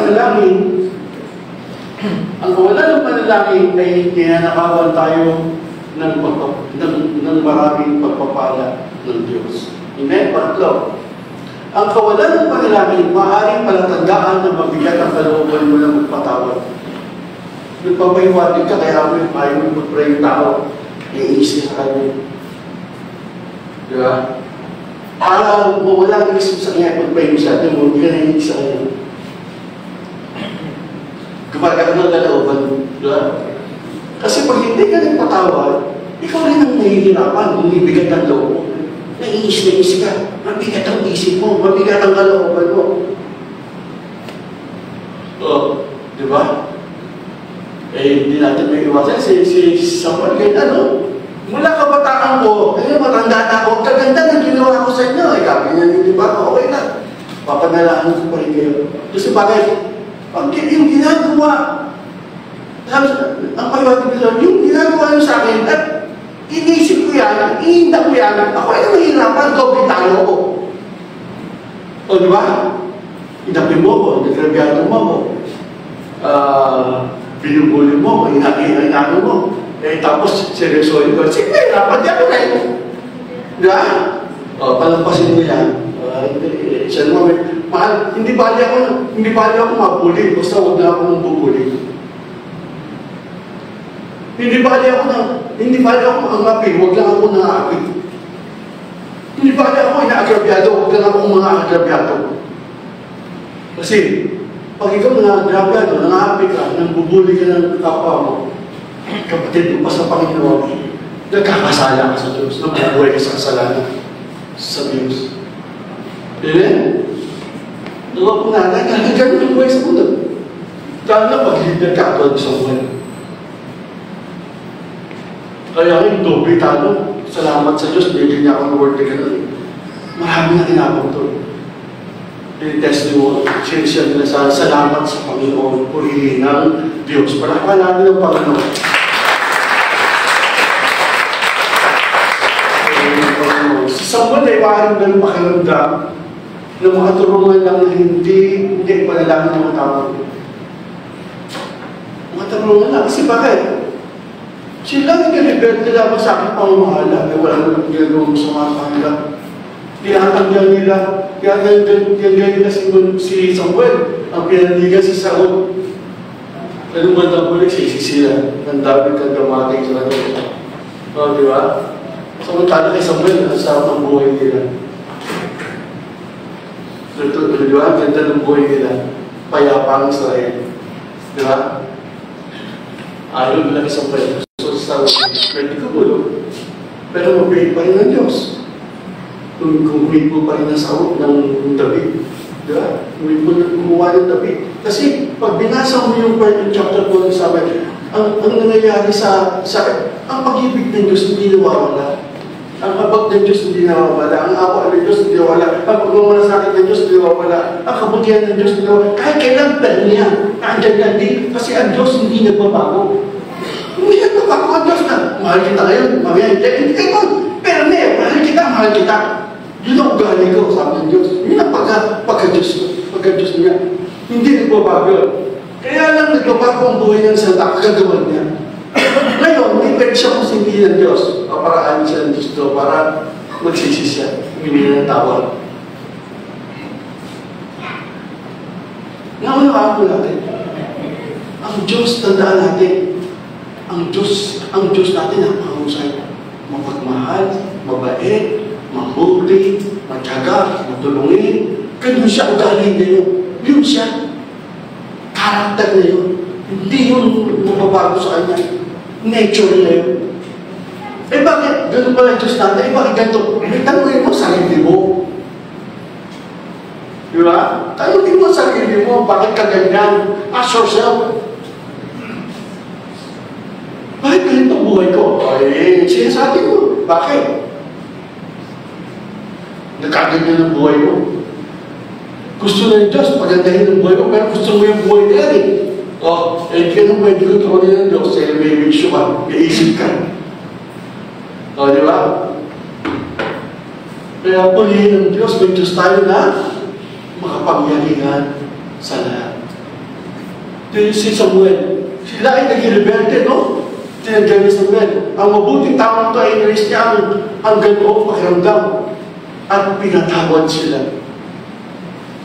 panalangin, ay ninanakawan tayo ng maraming pagpapala ng Diyos. Amen? Patlo. Ang kawalan ng panalangin, maaaring palatandaan na mabigat ang kalooban mo na magpatawad. Nagpapahiwatig ka, kaya ayaw mo mag-pray yung tao, iisip sa kanya. Diba? Para mawala ang isip sa kanya, pag-pray mo siya, hindi ka na sa kanya. Gumagano ng kalooban mo. Diba? Kasi pag hindi ka nagpatawad, ikaw rin ang nahihirapan, bumibigat ang loob mo. Naiis ka. Mabigat ang isip mo. Mabigat ang kalooban mo. Di ba? Hindi natin may iwasan. Si Samuel, kaya mula kabataan ko, matanda na ako, kaganda na ginawa ko sa inyo. Sabi niya, di ba? Okay na. Papanalahan ko pa rin kayo. Kasi bakit? Pag yung ginagawa, ang paliwanag nila, yung ginagawa nyo sa akin, at inisip ko yan, iinda ko yan, ako ay mahirapan, doble tayo ko. O, di ba? Inapi mo ko, nagrabyado mo ko, binubuli mo ko, inaano mo. Tapos seryosohin ko, sige, dapat yan ko rin. Diba? Palampasin mo yan. Siya naman, mahal, hindi bali ako mabuli, basta huwag na ako mabubuli. Hindi bali ako mangapi, huwag lang ako nangapi. Hindi bali ako inaagrabyado, huwag lang ako mga agrabyado. Kasi, pag ikaw nangagrabyado, nangapi ka, nambubuli ka ng kapwa mo, kapatid mo pa sa Panginoon, nagkakasala ka sa Diyos, nabubuhay ka sa kasalanan sa Diyos. Amen? Diba po nanay, ganun ang buhay sa mundo. Lalo na pag-leader ka at sa buhay. Kaya yung doble talo, salamat sa Diyos, bigyan niya ako ng word na gano'n. Marami na kinapag to. Testimony, siya nila sa salamat sa Panginoon, purihin ng Diyos. Palakpan natin ng Panginoon. Si Samuel ay parang ganun pakiramdam na makatulungan lang na hindi panalangin ng mga tao. Makatulungan lang. Kasi bakit? Sila ang rebelde lamang sa aking pamamahala. Wala naman ginagawa mo sa mga kanila. Tinatanggal nila. Tinatanggal nila si Samuel. Ang pinanigan si Saul. Anong bandang huli? Sila. Ang David ang gamating sa natin. Di ba? Samantala kay Samuel, ang sarap ng buhay nila. Di ba? Ganda ng buhay nila. Payapa ang Israel. Di ba? Ayaw nila kay Samuel. So sa pwede ka bulog. Pero mabait pa rin ng Diyos. Kung humipo pa rin ng Saul ng David. Di ba? Kumuha ng David. Kasi pag binasa mo yung part ng chapter 2 sabi, ang nangyayari sa ang pag-ibig ng Diyos hindi nawawala. Ang habag ng Diyos hindi nawawala. Ang awa ng Diyos hindi nawawala. Ang pagmamalasakit ng Diyos hindi nawawala. Ang kabutihan ng Diyos hindi nawawala. Kahit kailan tayo niya. Andyan yan din. Kasi ang Diyos hindi nagbabago. Hindi nagbabago ang Diyos na. Mahal kita ngayon. Mamaya hindi kayo. Pero mahal kita. Yun ang ugali ko, sabi ng Diyos. Yun ang pagka-Diyos niya. Hindi nagbabago. Kaya lang nagbabago ang buhay ng salita, kagagawan niya. Ngayon, hindi pwede siya kung hindi ng Diyos. Paparaan siya ng Diyos doon para magsisi siya. Humingi ng tawad. Naunawaan po natin. Ang Diyos, tandaan natin. Ang Diyos natin ang mahusay. Mapagmahal, mabait, mabuti, matyaga, matulungin. Ganun siya ugali niya yun. Yun siya. Karakter na yun. Hindi yun mababago sa kanya. Nature na yun. Bakit? Ganun pala yung Diyos natin. Bakit ganito? Tanungin mo sarili mo. Di ba? Tanungin mo sarili mo. Bakit ka ganyan? Ask yourself. Bakit ganito buhay ko? Sinasabi mo. Bakit? Nakaganyan ang buhay mo. Gusto na ng Diyos, pagandahin ang buhay mo, pero gusto mo yung buhay niya eh. Kaya nung pwede kontrolin ng Diyos, may wisyo ka, may isip ka. Di ba? Kaya pulihin ng Diyos, may Diyos tayo na makapangyarihan sa lahat. Dito si Samuel, sila ay nag-rebelde, no? Tinagyan ni Samuel. Ang mabuting tao ito ay inalis niya ang ganoong pakiramdam at pinatawad sila.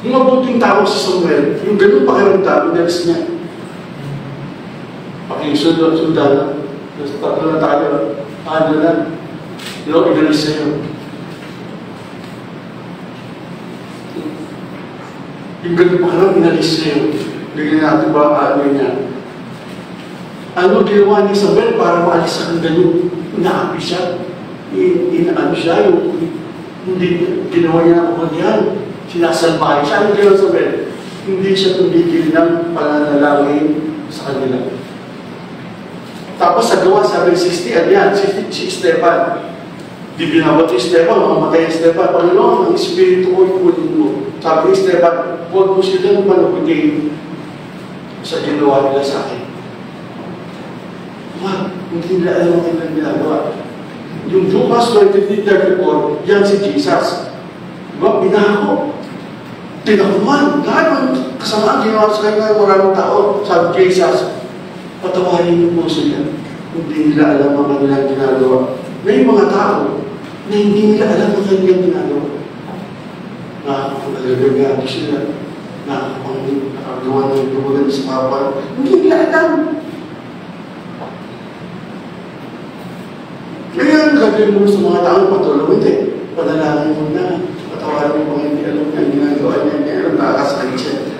Yung mabuting tao si Samuel, yung ganoong pakiramdam, inalis niya. Pakisundan na. Tatlo na tayo. Ano na? Inalis sa'yo. Yung ganoong pakiramdam, inalis sa'yo. Bigyan natin ba ano niya? Ano ginawa ni Samuel para maalis ang gano'n? Inaapi siya. Inaano siya. Hindi ginawa niya ako yan. Sinasalbahan siya. Ano ginawa Samuel? Hindi siya tumigil ng pananalangin sa kanila. Tapos sa gawa, sabi 60, ano yan? Si Esteban. Di binawat si Esteban, mamamatay si Esteban. Panginoon, ang Espiritu ko ikunin mo. Sabi ni Esteban, huwag mo silang panukutin sa ginawa nila sa akin. Hindi nila alam ang kanilang ginagawa. Yung Lucas 23:34, yan si Jesus. Diba? Binako. tinakuman. Lahat ng kasamaan ginawa sa kanya, maraming tao. Sabi kay Jesus, patawarin niyo po sila. Hindi nila alam ang kanilang ginagawa. May mga tao na hindi nila alam ang kanilang ginagawa. Nakakapagagagado sila. Nakakagawa ng tumagan sa papa. Hindi nila alam. Kaya ang gagawin mo sa mga taong patulong, hindi. Panalangin mo na. Patawarin mo kung hindi alam na ginagawa niya. Hindi alam nakakasakit siya.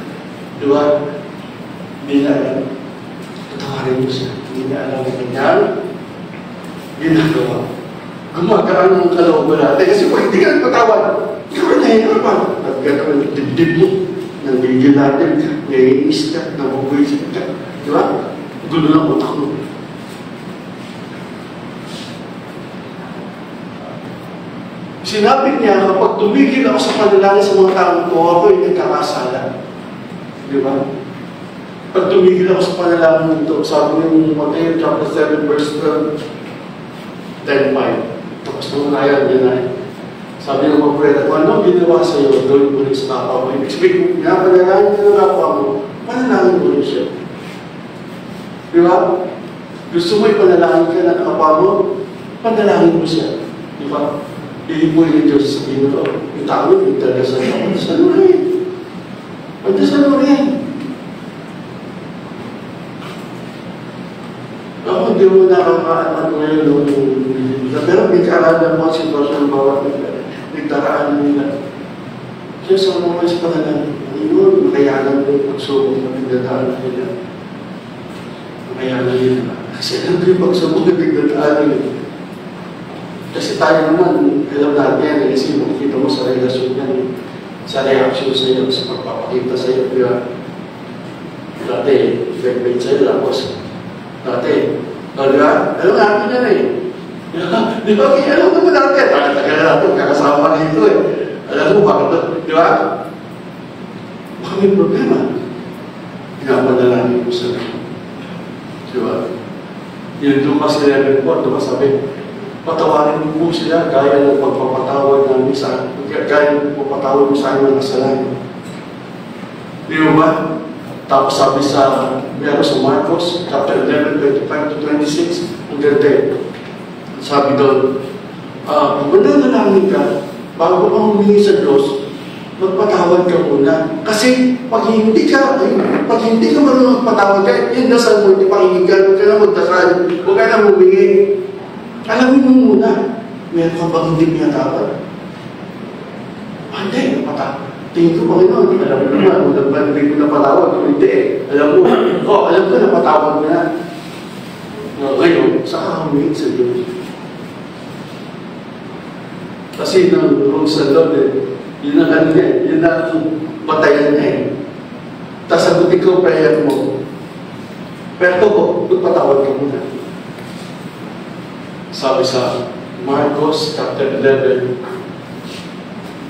Di ba? Hindi na alam. Patawarin mo siya. Hindi na alam ang kanyang ginagawa. Gumagaan ng kalooban natin. Kasi kung hindi ka nagpatawad, ikaw ay nahihirapan. Nagkakaroon ng dibdib mo. Nanggigil natin. Naiinis ka. Nabubuisit ka. Di ba? Gulo ng utak mo. Sinabi niya, kapag tumigil ako sa panalangin sa mga taong ko, ako ay nagkakasala. Di ba? Pag tumigil ako sa panalangin ito, sabi ng Matthew chapter 7 verse 12, 10:5. Tapos nung nayan niya na, sabi ng mga preda, kung anong ginawa sa iyo, gawin mo rin sa kapwa mo. Ibig sabihin, panalangin ka ng kapwa mo, panalangin mo rin siya. Di ba? Gusto mo ipanalangin ka ng kapwa mo, panalangin mo siya. Di ba? Iipoy ni Diyos sa Ginoo. Yung tao yung talagasal na. Pagdasal mo rin. Pagdasal mo rin. Ako, hindi mo nakakaano ngayon. Pero may kaalaman mo ang sitwasyon ng bawat nagdaraan nila. Kaya sa mga sa pangalan, yun, makayanan mo yung pagsubok na nagdadaan nila. Makayanan nila. Kasi alam ko yung pagsubok na nagdadaan nila. Kasi tayo naman, alam natin, kasi makikita mo sa relasyon yan, sa reaction sa iyo, sa pagpapakita sa iyo, kaya dati, favorite sa iyo, tapos dati, di ba? Alam natin yan eh. Di ba? Alam naman natin, tagal na natin, kakasama dito eh. Alam mo, bakit? Di ba? Baka may problema. Pinapadalangin mo sa iyo. Di ba? Yung Lucas 11:4, di ba sabi, patawarin mo po sila gaya ng pagpapatawad namin sa gaya ng pagpapatawad mo sa aming mga kasalanan. Di ba? Tapos sabi sa meron sa Marcos chapter 11:25-26, ang ganda. Sabi doon, kung mananalangin ka, bago kang humingi sa Diyos, magpatawad ka muna. Kasi pag hindi ka marunong magpatawad ka, yung dasal mo, hindi pakinggan, huwag ka na magdasal, huwag ka na humingi. Alamin mo muna, meron ka bang hindi pinatawad? Hindi, tingin ko Panginoon, alam mo naman, kung nagbalik ko na patawad, kung hindi, alam mo, alam ko na patawad mo na. Ngayon, saka humingi sa Diyos. Kasi nang rules sa Lord, yun ang ano niya, yun ang batayan niya eh. Tapos sagutin ko prayer mo. Pero magpatawad ka muna. Sabi sa Marcos chapter 11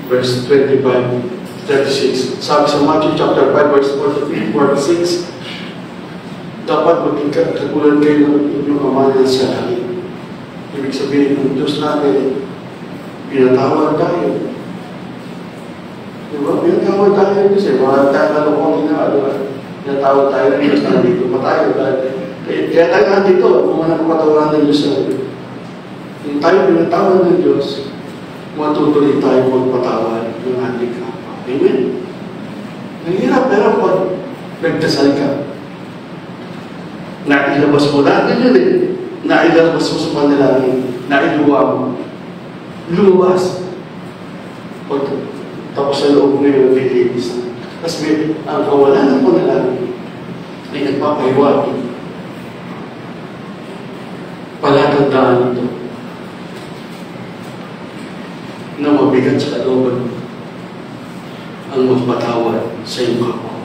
verse 25-36. Sabi sa Matthew chapter 5 verse 43-46, dapat maging katulad kayo ng inyong Ama na sa langit. Ibig sabihin ng Diyos natin, pinatawad tayo. Diba? Pinatawad tayo kasi wala tayo kalukong pinatawad tayo ng Diyos na dito pa tayo. Kaya tayo nga dito, kung ano kapatawaran ng Diyos na dito. Kung tayo pinatawad ng Diyos, matutuloy tayo magpatawad ng ating kapwa. Amen? Nanghirap, pero pag nagdasal ka, nailabas mo natin yun eh. Nailabas mo sa panalangin, nailuwa mo. Luwas. Tapos sa loob na yun, nililis na. Kasi ang kawalan ng panalangin ay nagpapahiwag. Palatandaan ito na mabigat sa kalooban ang magpatawad sa iyong kapwa.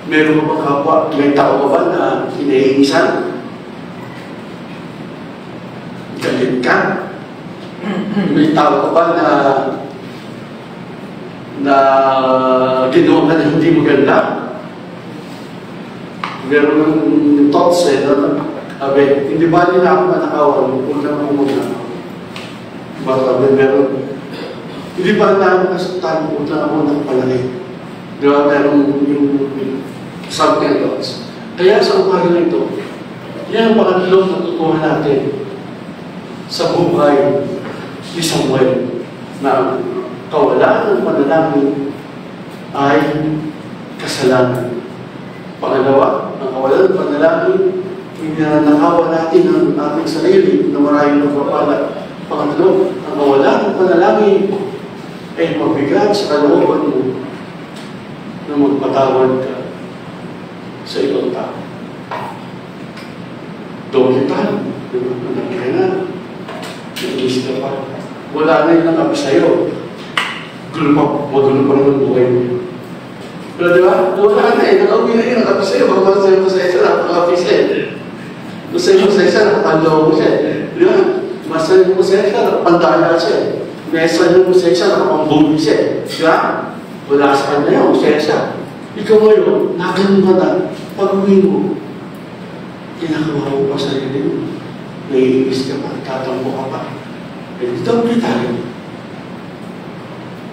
Meron ka ba kapwa? May tao ka ba na hinahingisan? Galit ka? May tao ka ba na ginawa ka na hindi maganda? Meron ng thoughts eh, sabi, hindi ba nila ako manakawan? Huwag na ako muna. Sabi, meron Hindi ba tayo kasuktan po na ako ng palaki? Di ba, meron yung something else. Kaya sa umaga na ito, yan ang pangatlong natutuhan natin sa buhay ni Samuel na kawalan ng panalangin ay kasalanan. Pangalawa, ang kawalan ng panalangin, pinanakawa natin ang ating sarili na maraming nagpapala. Pangatlo, ang kawalan ng panalangin ay mabigat sa kalooban mo na magpatawad ka sa ibang tao. Doon tayo, di ba? Kaya na, nainis ka pa. Wala na yung nakabi sa'yo. Magulo pa naman buhay mo. Pero di ba? Wala na eh. Nakauwi na yun. Nakabi sa'yo. Magpapasa'yo mo sa isa. Nakakapi siya. Masa'yo mo sa isa. Nakapandaw mo siya. Di ba? Masa'yo mo sa isa. Nakapandaya siya. Masa'yo mo sa isa. Nakapambuli siya. Di ba? Wala sa kanya yun. Masaya siya. Ikaw ngayon, nagaling ka na. Pag-uwi mo, kinakawa mo pa sarili mo. Naiinis ka pa. Tatampo ka pa. Eh, dito ang tayo.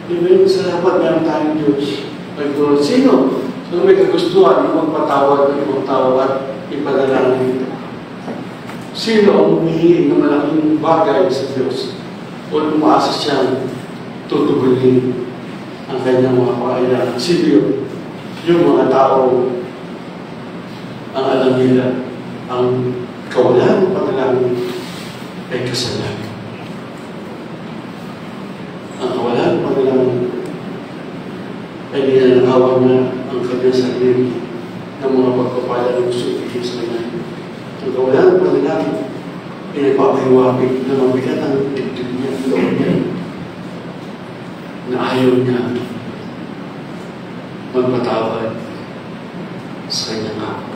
Ibig salamat meron tayong Diyos. Nagtulad, sino? Sino may kagustuhan na magpatawad ng ibang tao at ipadalangin ito? Sino ang humihingi ng malaking bagay sa Diyos? O umaasa siyang tutugulin ang kanyang mga pangailangan? Sino yun? Yung mga tao ang alam nila ang kawalan ng panalangin ay kasalanan. Ang kawalan ng panalangin ay ninanakawan na ang kanyang sarili ng mga pagpapala ng gusto ibigay sa kanya. Ang kawalan ng panalangin ay nagpapahiwapit na mabigat ang dibdib niya, ang loob niya, na ayaw niya magpatawad sa kanyang kapwa.